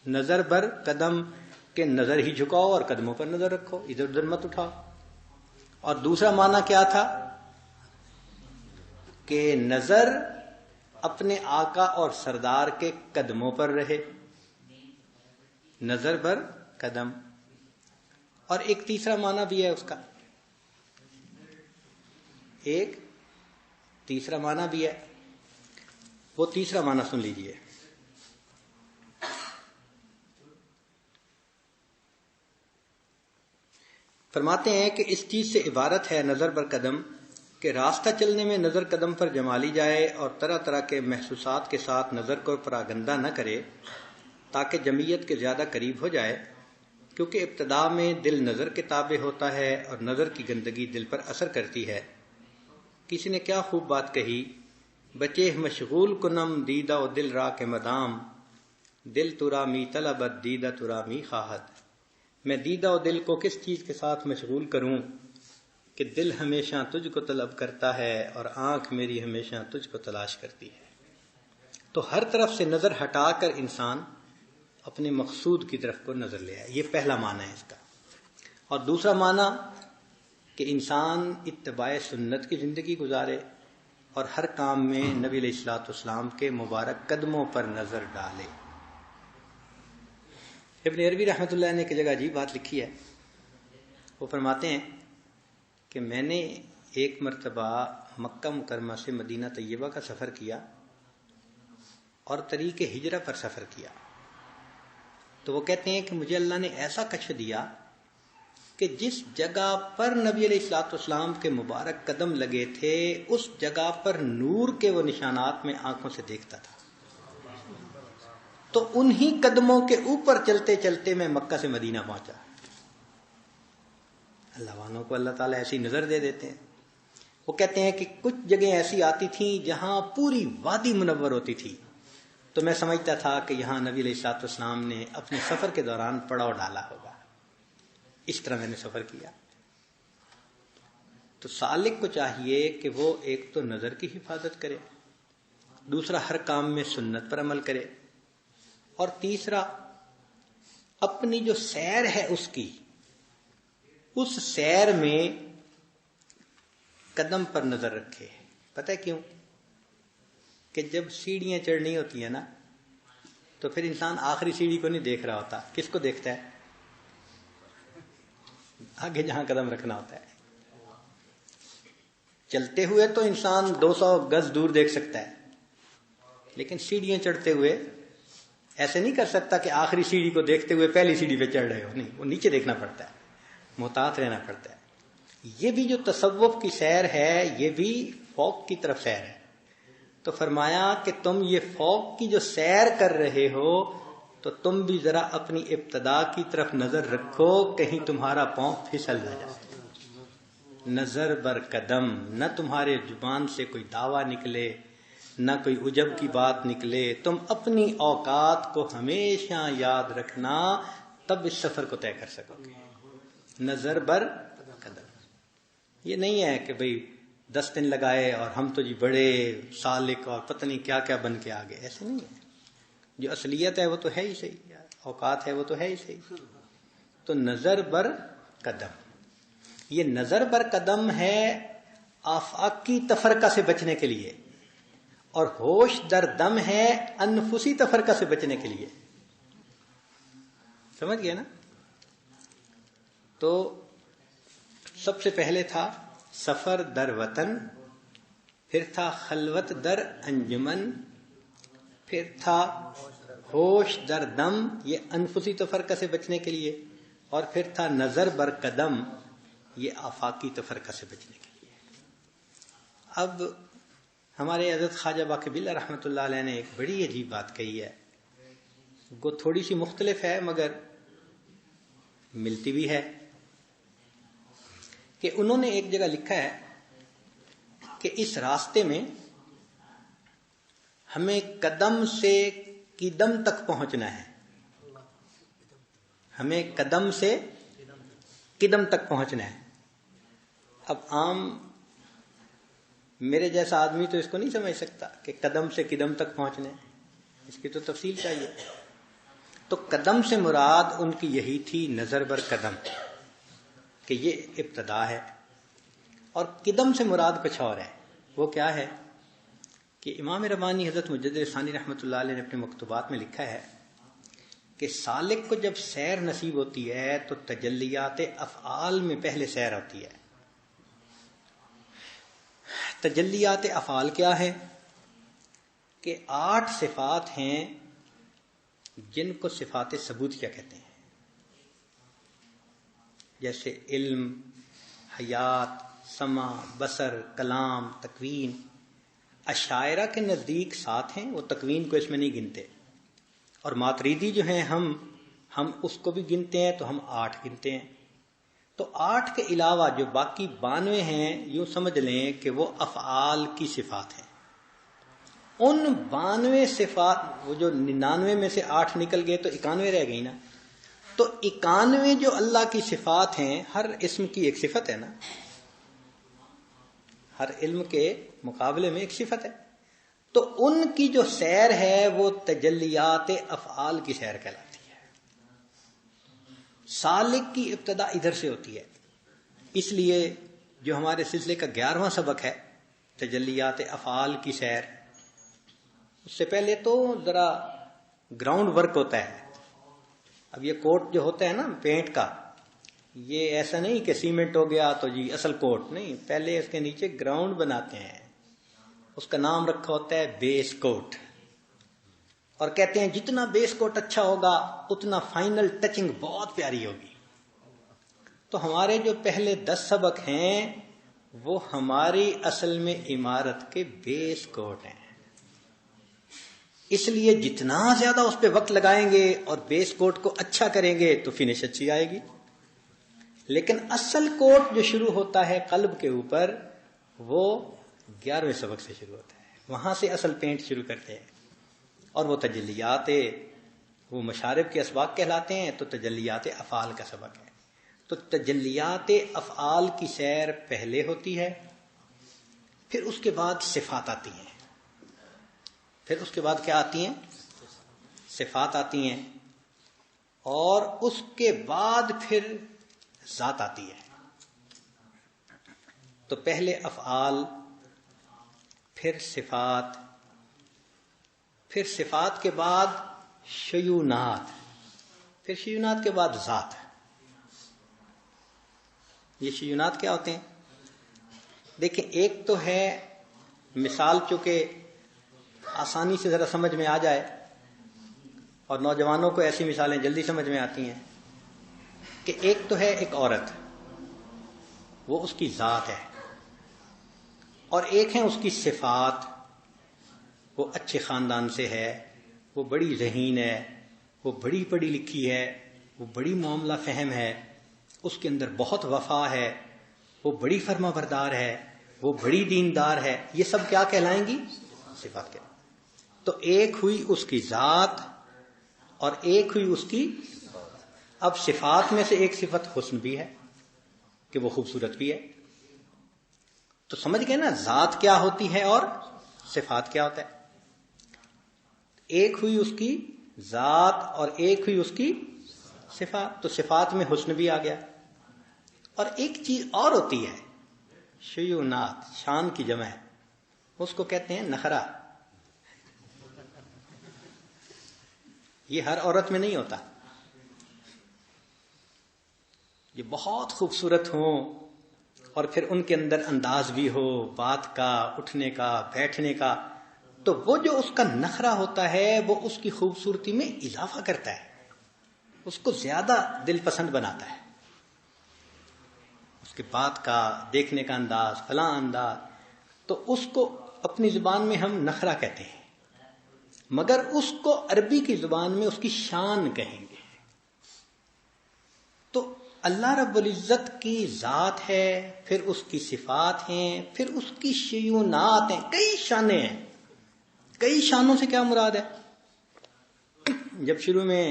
نظر بر قدم، کہ نظر ہی جھکاؤ اور قدموں پر نظر رکھو، ادھر ادھر مت اٹھاؤ. اور دوسرا معنی کیا تھا؟ کہ نظر اپنے آقا اور سردار کے قدموں پر رہے. نظر بر قدم. اور ایک تیسرا معنی بھی ہے اس کا، ایک تیسرا معنی بھی ہے. وہ تیسرا معنی سن لیجئے. فرماتے ہیں کہ اس چیز سے عبارت ہے نظر بر قدم کہ راستہ چلنے میں نظر قدم پر جما لی جائے اور طرح طرح کے محسوسات کے ساتھ نظر کو پراگندہ نہ کرے تاکہ جمعیت کے زیادہ قریب ہو جائے، کیونکہ ابتدا میں دل نظر کے تابع ہوتا ہے اور نظر کی گندگی دل پر اثر کرتی ہے. کسی نے کیا خوب بات کہی، بچے مشغول کنم دیدہ و دل را کے مدام، دل ترا می طلبت دیدہ ترا می خواہد. میں دیدہ و دل کو کس چیز کے ساتھ مشغول کروں کہ دل ہمیشہ تجھ کو طلب کرتا ہے اور آنکھ میری ہمیشہ تجھ کو تلاش کرتی ہے. تو ہر طرف سے نظر ہٹا کر انسان اپنے مقصود کی طرف کو نظر لے آئے. یہ پہلا معنی ہے اس کا. اور دوسرا معنی کہ انسان اتباع سنت کی زندگی گزارے اور ہر کام میں نبی علیہ الصلوۃ والسلام کے مبارک قدموں پر نظر ڈالے. ابن عربی رحمۃ اللہ نے ایک جگہ عجیب بات لکھی ہے. وہ فرماتے ہیں کہ میں نے ایک مرتبہ مکہ مکرمہ سے مدینہ طیبہ کا سفر کیا اور طریق ہجرہ پر سفر کیا. تو وہ کہتے ہیں کہ مجھے اللہ نے ایسا کشف دیا کہ جس جگہ پر نبی علیہ الصلوۃ والسلام کے مبارک قدم لگے تھے اس جگہ پر نور کے وہ نشانات میں آنکھوں سے دیکھتا تھا. تو انہی قدموں کے اوپر چلتے چلتے میں مکہ سے مدینہ پہنچا. اللہ والوں کو اللہ تعالیٰ ایسی نظر دے دیتے ہیں. وہ کہتے ہیں کہ کچھ جگہیں ایسی آتی تھیں جہاں پوری وادی منور ہوتی تھی تو میں سمجھتا تھا کہ یہاں نبی علیہ الصلوۃ والسلام نے اپنے سفر کے دوران پڑاؤ ڈالا ہوگا. اس طرح میں نے سفر کیا. تو سالک کو چاہیے کہ وہ ایک تو نظر کی حفاظت کرے, دوسرا ہر کام میں سنت پر عمل کرے, اور تیسرا اپنی جو سیر ہے اس سیر میں قدم پر نظر رکھے. پتہ ہے کیوں؟ کہ جب سیڑھیاں چڑھنی ہوتی ہیں نا تو پھر انسان آخری سیڑھی کو نہیں دیکھ رہا ہوتا. کس کو دیکھتا ہے؟ آگے جہاں قدم رکھنا ہوتا ہے. چلتے ہوئے تو انسان 200 گز دور دیکھ سکتا ہے, لیکن سیڑھیاں چڑھتے ہوئے ایسے نہیں کر سکتا کہ آخری سیڑھی کو دیکھتے ہوئے پہلی سیڑھی پہ چڑھ رہے ہو. نہیں, وہ نیچے دیکھنا پڑتا ہے, محتاط رہنا پڑتا ہے. یہ بھی جو تصوف کی سیر ہے یہ بھی فوق کی طرف سیر ہے. تو فرمایا کہ تم یہ فوق کی جو سیر کر رہے ہو تو تم بھی ذرا اپنی ابتدا کی طرف نظر رکھو, کہیں تمہارا پاؤں پھسل نہ جائے. نظر بر قدم, نہ تمہارے زبان سے کوئی دعویٰ نکلے, نہ کوئی عجب کی بات نکلے. تم اپنی اوقات کو ہمیشہ یاد رکھنا, تب اس سفر کو طے کر سکو گے. نظر بر قدم. یہ نہیں ہے کہ بھئی 10 دن لگائے اور ہم تو جی بڑے سالک اور پتہ نہیں کیا کیا بن کے آگے. ایسے نہیں ہے. جو اصلیت ہے وہ تو ہے ہی صحیح, اوقات ہے وہ تو ہے ہی صحیح. تو نظر بر قدم, یہ نظر بر قدم ہے آفاقی تفرقہ سے بچنے کے لیے, اور ہوش در دم ہے انفسی تفرقہ سے بچنے کے لیے. سمجھ گئے نا؟ تو سب سے پہلے تھا سفر در وطن, پھر تھا خلوت در انجمن, پھر تھا ہوش در دم, یہ انفسی تفرقہ سے بچنے کے لیے, اور پھر تھا نظر بر قدم, یہ آفاقی تفرقہ سے بچنے کے لیے. اب ہمارے حضرت خواجہ باقی باللہ رحمۃ اللہ علیہ نے ایک بڑی عجیب بات کہی ہے, وہ تھوڑی سی مختلف ہے مگر ملتی بھی ہے. کہ انہوں نے ایک جگہ لکھا ہے کہ اس راستے میں ہمیں قدم سے قدم تک پہنچنا ہے. ہمیں قدم سے قدم تک پہنچنا ہے. اب عام میرے جیسا آدمی تو اس کو نہیں سمجھ سکتا کہ قدم سے قدم تک پہنچنا ہے, اس کی تو تفصیل چاہیے. تو قدم سے مراد ان کی یہی تھی نظر بر قدم, کہ یہ ابتدا ہے. اور قدم سے مراد کچھ اور ہے. وہ کیا ہے کہ امام ربانی حضرت مجدد ثانی رحمۃ اللہ علیہ نے اپنے مکتوبات میں لکھا ہے کہ سالک کو جب سیر نصیب ہوتی ہے تو تجلیات افعال میں پہلے سیر ہوتی ہے. تجلیات افعال کیا ہے؟ کہ 8 صفات ہیں جن کو صفات ثبوتیہ کہتے ہیں, جیسے علم, حیات, سمع, بصر, کلام, تکوین. اشاعرہ کے نزدیک 7 ہیں, وہ تکوین کو اس میں نہیں گنتے, اور ماتریدی جو ہیں ہم اس کو بھی گنتے ہیں تو ہم 8 گنتے ہیں. تو 8 کے علاوہ جو باقی 92 ہیں, یوں سمجھ لیں کہ وہ افعال کی صفات ہیں. ان 92 صفات, وہ جو 99 میں سے 8 نکل گئے تو 91 رہ گئی نا. تو 91 جو اللہ کی صفات ہیں, ہر اسم کی ایک صفت ہے نا, ہر علم کے مقابلے میں ایک صفت ہے. تو ان کی جو سیر ہے وہ تجلیات افعال کی سیر کہلاتی ہے. سالک کی ابتدا ادھر سے ہوتی ہے. اس لیے جو ہمارے سلسلے کا 11واں سبق ہے تجلیات افعال کی سیر، اس سے پہلے تو ذرا گراؤنڈ ورک ہوتا ہے. اب یہ کوٹ جو ہوتا ہے نا پینٹ کا، یہ ایسا نہیں کہ سیمنٹ ہو گیا تو جی اصل کوٹ نہیں، پہلے اس کے نیچے گراؤنڈ بناتے ہیں. اس کا نام رکھا ہوتا ہے بیس کوٹ، اور کہتے ہیں جتنا بیس کوٹ اچھا ہوگا اتنا فائنل ٹچنگ بہت پیاری ہوگی. تو ہمارے جو پہلے 10 سبق ہیں وہ ہماری اصل میں عمارت کے بیس کوٹ ہیں. اس لیے جتنا زیادہ اس پہ وقت لگائیں گے اور بیس کوٹ کو اچھا کریں گے تو فنش اچھی آئے گی. لیکن اصل کوٹ جو شروع ہوتا ہے قلب کے اوپر وہ 11ویں سبق سے شروع ہوتا ہے. وہاں سے اصل پینٹ شروع کرتے ہیں. اور وہ تجلیات وہ مشارب کے اسباق کہلاتے ہیں. تو تجلیات افعال کا سبق ہے. تو تجلیات افعال کی سیر پہلے ہوتی ہے، پھر اس کے بعد صفات آتی ہیں. پھر اس کے بعد کیا آتی ہیں؟ صفات آتی ہیں. اور اس کے بعد پھر ذات آتی ہے. تو پہلے افعال، پھر صفات، پھر صفات کے بعد شیونات، پھر شیونات کے بعد ذات. یہ شیونات کیا ہوتے ہیں؟ دیکھیں، ایک تو ہے مثال چونکہ آسانی سے ذرا سمجھ میں آ جائے، اور نوجوانوں کو ایسی مثالیں جلدی سمجھ میں آتی ہیں، کہ ایک تو ہے ایک عورت، وہ اس کی ذات ہے، اور ایک ہیں اس کی صفات. وہ اچھے خاندان سے ہے، وہ بڑی ذہین ہے، وہ بڑی پڑھی لکھی ہے، وہ بڑی معاملہ فہم ہے، اس کے اندر بہت وفا ہے، وہ بڑی فرما بردار ہے، وہ بڑی دیندار ہے. یہ سب کیا کہلائیں گی؟ صفات کے. تو ایک ہوئی اس کی ذات اور ایک ہوئی اس کی. اب صفات میں سے ایک صفت حسن بھی ہے کہ وہ خوبصورت بھی ہے. تو سمجھ گئے نا ذات کیا ہوتی ہے اور صفات کیا ہوتا ہے. ایک ہوئی اس کی ذات اور ایک ہوئی اس کی صفات. تو صفات میں حسن بھی آ گیا. اور ایک چیز اور ہوتی ہے شیونات، شان کی جمع ہے، اس کو کہتے ہیں نخرہ. یہ ہر عورت میں نہیں ہوتا. یہ بہت خوبصورت ہوں اور پھر ان کے اندر انداز بھی ہو بات کا، اٹھنے کا، بیٹھنے کا، تو وہ جو اس کا نخرہ ہوتا ہے وہ اس کی خوبصورتی میں اضافہ کرتا ہے، اس کو زیادہ دل پسند بناتا ہے. اس کے بات کا، دیکھنے کا انداز، فلاں انداز. تو اس کو اپنی زبان میں ہم نخرہ کہتے ہیں، مگر اس کو عربی کی زبان میں اس کی شان کہیں گے. تو اللہ رب العزت کی ذات ہے، پھر اس کی صفات ہیں، پھر اس کی شیونات ہیں. کئی شانیں ہیں. کئی شانوں سے کیا مراد ہے؟ جب شروع میں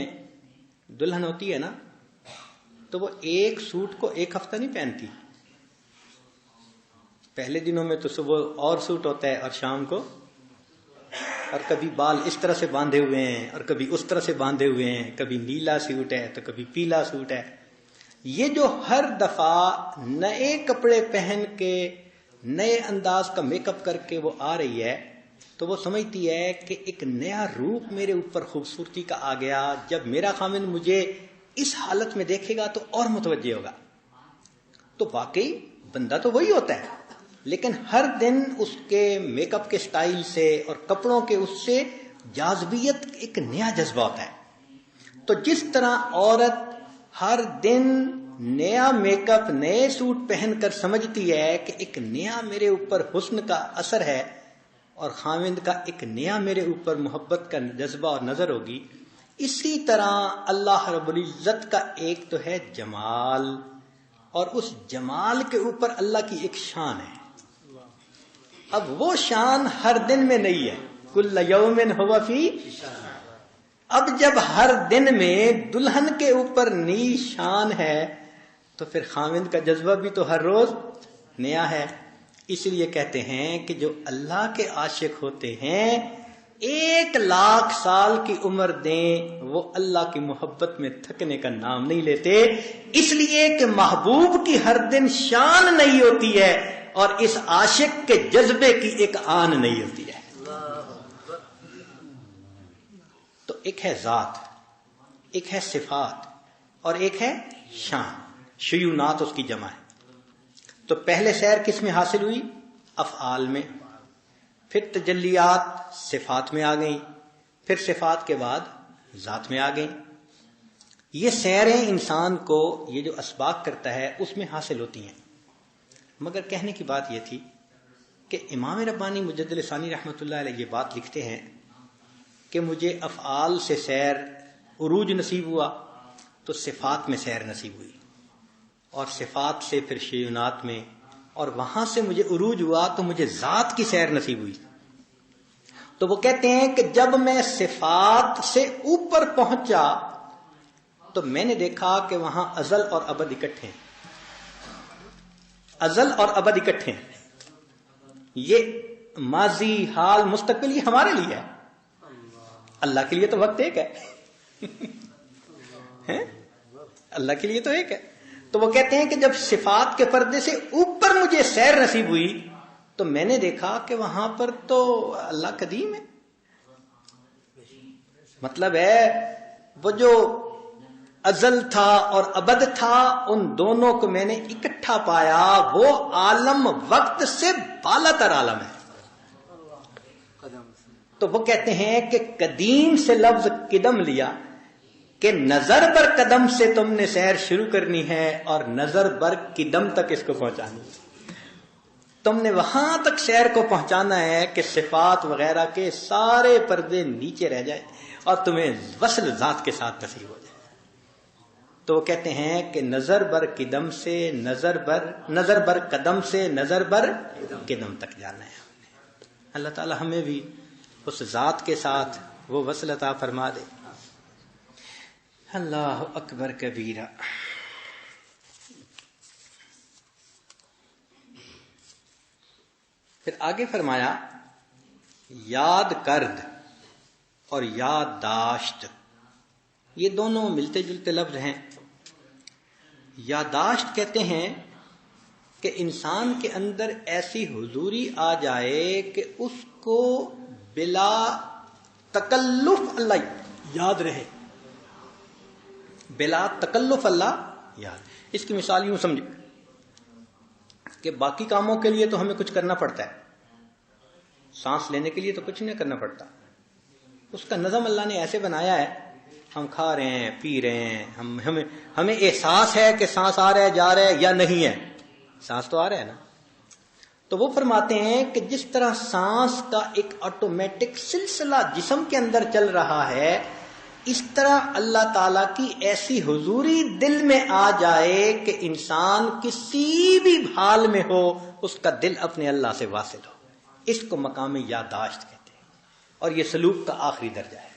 دلہن ہوتی ہے نا تو وہ ایک سوٹ کو ایک ہفتہ نہیں پہنتی. پہلے دنوں میں تو صبح اور سوٹ ہوتا ہے اور شام کو، اور کبھی بال اس طرح سے باندھے ہوئے ہیں اور کبھی اس طرح سے باندھے ہوئے ہیں، کبھی نیلا سوٹ ہے تو کبھی پیلا سوٹ ہے. یہ جو ہر دفعہ نئے کپڑے پہن کے نئے انداز کا میک اپ کر کے وہ آ رہی ہے تو وہ سمجھتی ہے کہ ایک نیا روپ میرے اوپر خوبصورتی کا آ گیا. جب میرا خامن مجھے اس حالت میں دیکھے گا تو اور متوجہ ہوگا. تو واقعی بندہ تو وہی ہوتا ہے، لیکن ہر دن اس کے میک اپ کے سٹائل سے اور کپڑوں کے اس سے جاذبیت ایک نیا جذبہ ہوتا ہے. تو جس طرح عورت ہر دن نیا میک اپ، نئے سوٹ پہن کر سمجھتی ہے کہ ایک نیا میرے اوپر حسن کا اثر ہے اور خاوند کا ایک نیا میرے اوپر محبت کا جذبہ اور نظر ہوگی، اسی طرح اللہ رب العزت کا ایک تو ہے جمال، اور اس جمال کے اوپر اللہ کی ایک شان ہے. اب وہ شان ہر دن میں نہیں ہے. کل یوم ہوا فی. اب جب ہر دن میں دلہن کے اوپر نئی شان ہے تو پھر خاوند کا جذبہ بھی تو ہر روز نیا ہے. اس لیے کہتے ہیں کہ جو اللہ کے عاشق ہوتے ہیں 1,00,000 سال کی عمر دیں وہ اللہ کی محبت میں تھکنے کا نام نہیں لیتے، اس لیے کہ محبوب کی ہر دن شان نہیں ہوتی ہے اور اس عاشق کے جذبے کی ایک آن نہیں ہوتی ہے۔ تو ایک ہے ذات، ایک ہے صفات اور ایک ہے شان، شیونات اس کی جمع ہے۔ تو پہلے سیر کس میں حاصل ہوئی؟ افعال میں، پھر تجلیات صفات میں آ گئیں، پھر صفات کے بعد ذات میں آ گئیں۔ یہ سیریں انسان کو یہ جو اسباق کرتا ہے اس میں حاصل ہوتی ہیں، مگر کہنے کی بات یہ تھی کہ امام ربانی مجدد ثانی رحمۃ اللہ علیہ یہ بات لکھتے ہیں کہ مجھے افعال سے سیر عروج نصیب ہوا تو صفات میں سیر نصیب ہوئی، اور صفات سے پھر شیونات میں، اور وہاں سے مجھے عروج ہوا تو مجھے ذات کی سیر نصیب ہوئی۔ تو وہ کہتے ہیں کہ جب میں صفات سے اوپر پہنچا تو میں نے دیکھا کہ وہاں ازل اور ابد اکٹھے ہیں، ازل اور ابد اکٹھے ہیں، یہ ماضی، حال، مستقبل یہ ہمارے لیے ہے، اللہ کے لیے تو وقت ایک ہے اللہ کے لیے تو ایک ہے۔ تو وہ کہتے ہیں کہ جب صفات کے پردے سے اوپر مجھے سیر نصیب ہوئی تو میں نے دیکھا کہ وہاں پر تو اللہ قدیم ہے، مطلب ہے وہ جو ازل تھا اور ابد تھا ان دونوں کو میں نے اکٹھا پایا، وہ عالم وقت سے بالا تر عالم ہے۔ تو وہ کہتے ہیں کہ قدیم سے لفظ قدم لیا کہ نظر بر قدم سے تم نے سیر شروع کرنی ہے اور نظر بر قدم تک اس کو پہنچانی ہے، تم نے وہاں تک سیر کو پہنچانا ہے کہ صفات وغیرہ کے سارے پردے نیچے رہ جائے اور تمہیں وصل ذات کے ساتھ نصیب ہو جائے۔ تو وہ کہتے ہیں کہ نظر بر قدم سے نظر بر قدم سے نظر بر قدم تک جانا ہے۔ اللہ تعالی ہمیں بھی اس ذات کے ساتھ وہ وصل عطا فرما دے۔ اللہ اکبر کبیرہ۔ پھر آگے فرمایا یاد کرد اور یادداشت، یہ دونوں ملتے جلتے لفظ ہیں۔ یادداشت کہتے ہیں کہ انسان کے اندر ایسی حضوری آ جائے کہ اس کو بلا تکلف اللہ یاد رہے، بلا تکلف اللہ یاد۔ اس کی مثال یوں سمجھے کہ باقی کاموں کے لیے تو ہمیں کچھ کرنا پڑتا ہے، سانس لینے کے لیے تو کچھ نہیں کرنا پڑتا، اس کا نظم اللہ نے ایسے بنایا ہے، ہم کھا رہے ہیں، پی رہے ہیں، ہمیں احساس ہے کہ سانس آ رہا ہے، جا رہا ہے یا نہیں ہے، سانس تو آ رہا ہے نا۔ تو وہ فرماتے ہیں کہ جس طرح سانس کا ایک آٹومیٹک سلسلہ جسم کے اندر چل رہا ہے، اس طرح اللہ تعالیٰ کی ایسی حضوری دل میں آ جائے کہ انسان کسی بھی حال میں ہو اس کا دل اپنے اللہ سے واصل ہو، اس کو مقام یادداشت کہتے ہیں، اور یہ سلوک کا آخری درجہ ہے۔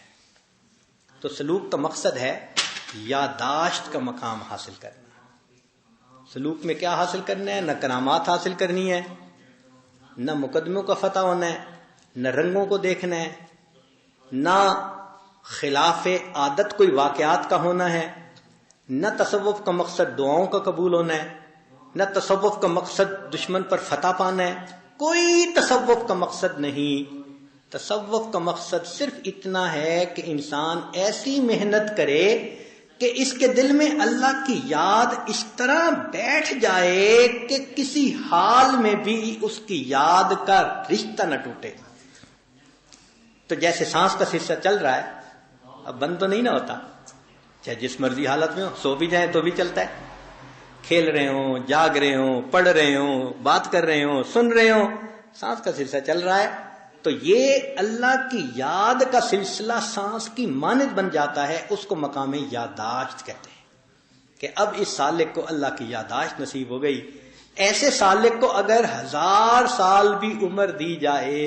تو سلوک کا مقصد ہے یادداشت کا مقام حاصل کرنا۔ سلوک میں کیا حاصل کرنا ہے؟ نہ کرامات حاصل کرنی ہے، نہ مقدموں کا فتح ہونا ہے، نہ رنگوں کو دیکھنا ہے، نہ خلاف عادت کوئی واقعات کا ہونا ہے، نہ تصوف کا مقصد دعاؤں کا قبول ہونا ہے، نہ تصوف کا مقصد دشمن پر فتح پانا ہے، کوئی تصوف کا مقصد نہیں۔ تصوف کا مقصد صرف اتنا ہے کہ انسان ایسی محنت کرے کہ اس کے دل میں اللہ کی یاد اس طرح بیٹھ جائے کہ کسی حال میں بھی اس کی یاد کا رشتہ نہ ٹوٹے۔ تو جیسے سانس کا سلسلہ چل رہا ہے، اب بند تو نہیں نہ ہوتا، چاہے جس مرضی حالت میں ہو، سو بھی جائیں تو بھی چلتا ہے، کھیل رہے ہوں، جاگ رہے ہوں، پڑھ رہے ہوں، بات کر رہے ہوں، سن رہے ہوں، سانس کا سلسلہ چل رہا ہے۔ تو یہ اللہ کی یاد کا سلسلہ سانس کی مانند بن جاتا ہے، اس کو مقام یادداشت کہتے ہیں کہ اب اس سالک کو اللہ کی یادداشت نصیب ہو گئی۔ ایسے سالک کو اگر 1000 سال بھی عمر دی جائے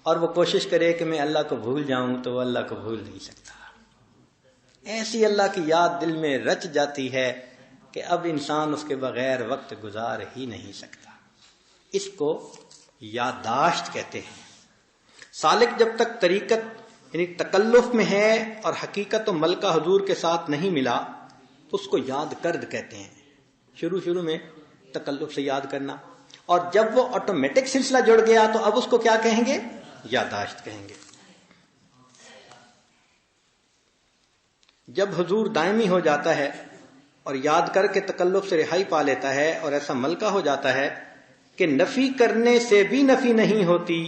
اور وہ کوشش کرے کہ میں اللہ کو بھول جاؤں تو وہ اللہ کو بھول نہیں سکتا۔ ایسی اللہ کی یاد دل میں رچ جاتی ہے کہ اب انسان اس کے بغیر وقت گزار ہی نہیں سکتا۔ اس کو یادداشت کہتے ہیں. سالک جب تک طریقت یعنی تکلف میں ہے اور حقیقت و ملکہ حضور کے ساتھ نہیں ملا تو اس کو یاد کرد کہتے ہیں. شروع میں تکلف سے یاد کرنا، اور جب وہ آٹومیٹک سلسلہ جڑ گیا تو اب اس کو کیا کہیں گے؟ یادداشت کہیں گے. جب حضور دائمی ہو جاتا ہے اور یاد کر کے تکلف سے رہائی پا لیتا ہے اور ایسا ملکہ ہو جاتا ہے کہ نفی کرنے سے بھی نفی نہیں ہوتی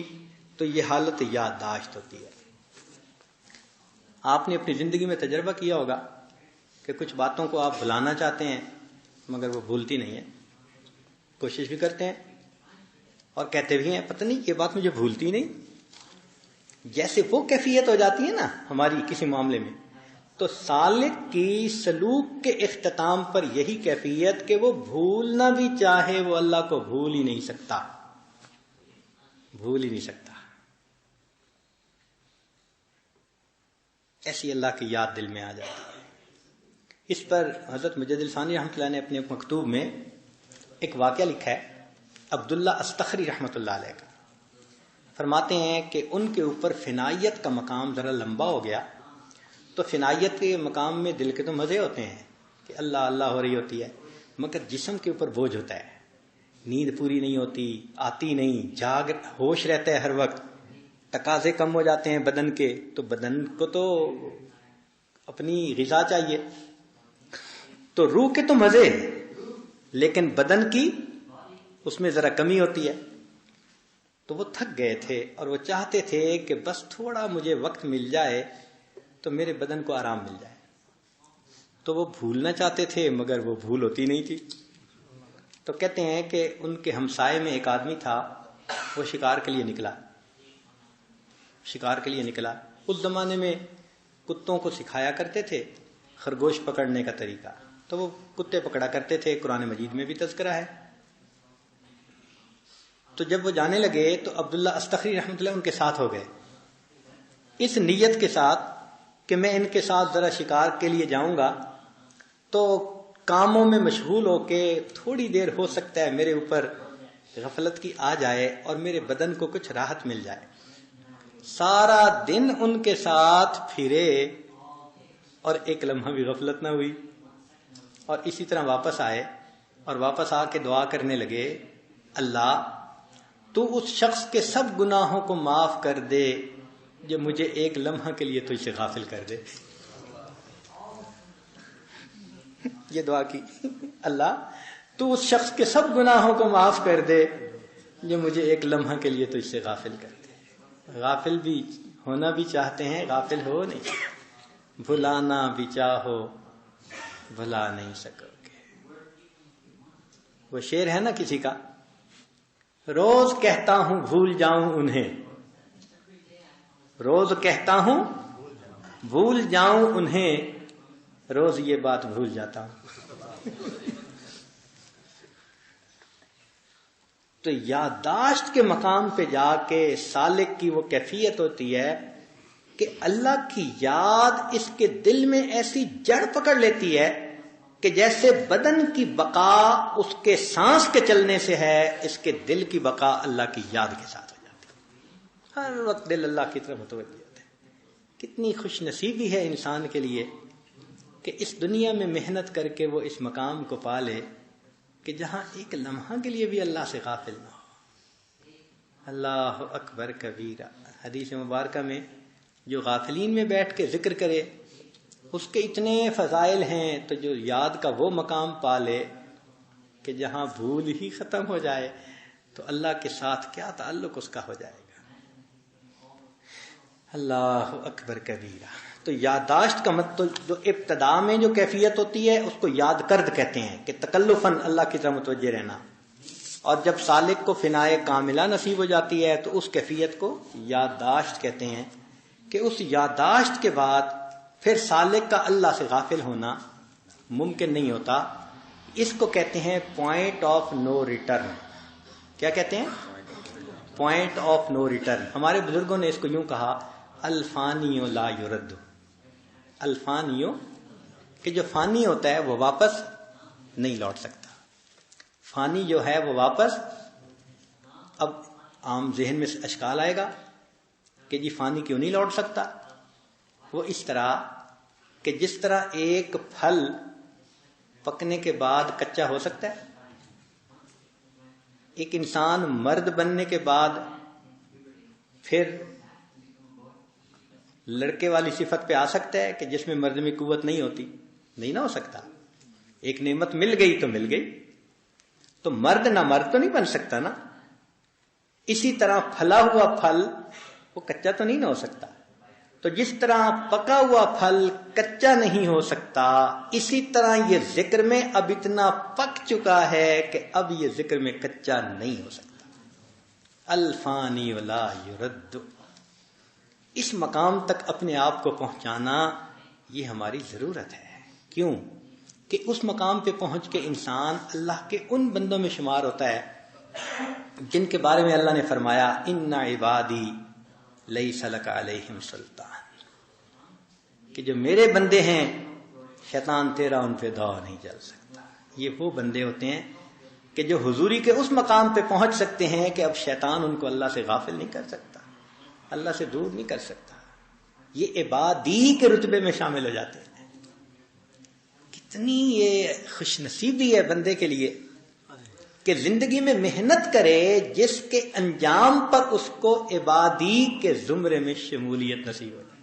تو یہ حالت یادداشت ہوتی ہے. آپ نے اپنی زندگی میں تجربہ کیا ہوگا کہ کچھ باتوں کو آپ بھلانا چاہتے ہیں مگر وہ بھولتی نہیں ہے. کوشش بھی کرتے ہیں اور کہتے بھی ہیں پتہ نہیں یہ بات مجھے بھولتی نہیں. جیسے وہ کیفیت ہو جاتی ہے نا ہماری کسی معاملے میں، تو سالک کی سلوک کے اختتام پر یہی کیفیت کہ وہ بھولنا بھی چاہے وہ اللہ کو بھول ہی نہیں سکتا. ایسی اللہ کی یاد دل میں آ جاتی ہے. اس پر حضرت مجدد ثانی رحمۃ اللہ نے اپنے مکتوب میں ایک واقعہ لکھا ہے، عبداللہ استخری رحمۃ اللہ علیہ کا. فرماتے ہیں کہ ان کے اوپر فنائیت کا مقام ذرا لمبا ہو گیا، تو فنائیت کے مقام میں دل کے تو مزے ہوتے ہیں کہ اللہ اللہ ہو رہی ہوتی ہے، مگر جسم کے اوپر بوجھ ہوتا ہے. نیند پوری نہیں ہوتی، آتی نہیں، ہوش رہتا ہے ہر وقت، تقاضے کم ہو جاتے ہیں بدن کے، تو بدن کو تو اپنی غذا چاہیے. تو روح کے تو مزے لیکن بدن کی اس میں ذرا کمی ہوتی ہے. تو وہ تھک گئے تھے اور وہ چاہتے تھے کہ بس تھوڑا مجھے وقت مل جائے تو میرے بدن کو آرام مل جائے. تو وہ بھولنا چاہتے تھے مگر وہ بھول ہوتی نہیں تھی. تو کہتے ہیں کہ ان کے ہمسائے میں ایک آدمی تھا، وہ شکار کے لیے نکلا. اس زمانے میں کتوں کو سکھایا کرتے تھے خرگوش پکڑنے کا طریقہ، تو وہ کتے پکڑا کرتے تھے. قرآن مجید میں بھی تذکرہ ہے. تو جب وہ جانے لگے تو عبداللہ استخری رحمۃ اللہ ان کے ساتھ ہو گئے، اس نیت کے ساتھ کہ میں ان کے ساتھ ذرا شکار کے لیے جاؤں گا تو کاموں میں مشغول ہو کے تھوڑی دیر ہو سکتا ہے میرے اوپر غفلت کی آ جائے اور میرے بدن کو کچھ راحت مل جائے. سارا دن ان کے ساتھ پھرے اور ایک لمحہ بھی غفلت نہ ہوئی. اور اسی طرح واپس آئے اور واپس آ کے دعا کرنے لگے، اللہ تو اس شخص کے سب گناہوں کو معاف کر دے جو مجھے ایک لمحہ کے لیے تجھ سے غافل کر دے. یہ دعا کی، اللہ تو اس شخص کے سب گناہوں کو معاف کر دے جو مجھے ایک لمحہ کے لیے تجھ سے غافل کر دے. غافل بھی ہونا بھی چاہتے ہیں، غافل ہو نہیں، بھلانا بھی چاہو بھلا نہیں سکو گے. وہ شعر ہے نا کسی کا، روز کہتا ہوں بھول جاؤں انہیں، روز کہتا ہوں بھول جاؤں انہیں، روز یہ بات بھول جاتا ہوں. تو یادداشت کے مقام پہ جا کے سالک کی وہ کیفیت ہوتی ہے کہ اللہ کی یاد اس کے دل میں ایسی جڑ پکڑ لیتی ہے کہ جیسے بدن کی بقا اس کے سانس کے چلنے سے ہے، اس کے دل کی بقا اللہ کی یاد کے ساتھ ہو جاتی ہے. ہر وقت دل اللہ کی طرف متوجہ ہوتا ہے. کتنی خوش نصیبی ہے انسان کے لیے کہ اس دنیا میں محنت کر کے وہ اس مقام کو پا لے کہ جہاں ایک لمحہ کے لیے بھی اللہ سے غافل نہ ہو. اللہ اکبر کبیرہ. حدیث مبارکہ میں جو غافلین میں بیٹھ کے ذکر کرے اس کے اتنے فضائل ہیں، تو جو یاد کا وہ مقام پا لے کہ جہاں بھول ہی ختم ہو جائے تو اللہ کے ساتھ کیا تعلق اس کا ہو جائے گا. اللہ اکبر کبیرہ. تو یادداشت کا مطلب جو ابتدا میں جو کیفیت ہوتی ہے اس کو یاد کرد کہتے ہیں کہ تکلفاً اللہ کی طرف متوجہ رہنا. اور جب سالک کو فنائے کاملہ نصیب ہو جاتی ہے تو اس کیفیت کو یادداشت کہتے ہیں کہ اس یادداشت کے بعد پھر سالک کا اللہ سے غافل ہونا ممکن نہیں ہوتا. اس کو کہتے ہیں پوائنٹ آف نو ریٹرن. کیا کہتے ہیں؟ Point of no return. ہمارے بزرگوں نے اس کو یوں کہا، الفانیو لا یرد. الفانیو کہ جو فانی ہوتا ہے وہ واپس نہیں لوٹ سکتا. فانی جو ہے وہ واپس اب عام ذہن میں اشکال آئے گا کہ جی فانی کیوں نہیں لوٹ سکتا؟ وہ اس طرح کہ جس طرح ایک پھل پکنے کے بعد کچا ہو سکتا ہے، ایک انسان مرد بننے کے بعد پھر لڑکے والی صفت پہ آ سکتا ہے کہ جس میں مرد میں قوت نہیں ہوتی؟ نہیں نہ ہو سکتا. ایک نعمت مل گئی تو مل گئی، تو مرد نہ مرد تو نہیں بن سکتا نا. اسی طرح پھلا ہوا پھل وہ کچا تو نہیں نہ ہو سکتا. تو جس طرح پکا ہوا پھل کچا نہیں ہو سکتا، اسی طرح یہ ذکر میں اب اتنا پک چکا ہے کہ اب یہ ذکر میں کچا نہیں ہو سکتا. الفانی ولا یرد، اس مقام تک اپنے آپ کو پہنچانا یہ ہماری ضرورت ہے. کیوں کہ اس مقام پہ پہنچ کے انسان اللہ کے ان بندوں میں شمار ہوتا ہے جن کے بارے میں اللہ نے فرمایا ان عبادی لیس لک علیہم سلطان، کہ جو میرے بندے ہیں شیطان تیرا ان پہ داؤ نہیں چل سکتا. یہ وہ بندے ہوتے ہیں کہ جو حضوری کے اس مقام پہ پہنچ سکتے ہیں کہ اب شیطان ان کو اللہ سے غافل نہیں کر سکتا، اللہ سے دور نہیں کر سکتا. یہ عبادی کے رتبے میں شامل ہو جاتے ہیں. کتنی یہ خوش نصیبی ہے بندے کے لیے کہ زندگی میں محنت کرے جس کے انجام پر اس کو عبادی کے زمرے میں شمولیت نصیب ہو جائے.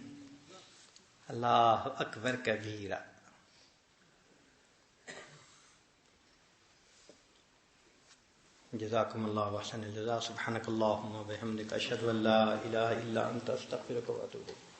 اللہ اکبر کبیرہ. جزاکم اللہ احسن الجزاء. سبحانک اللہم و بحمدک اشہد ان لا الہ الا انت استغفرک و اتوب الیک.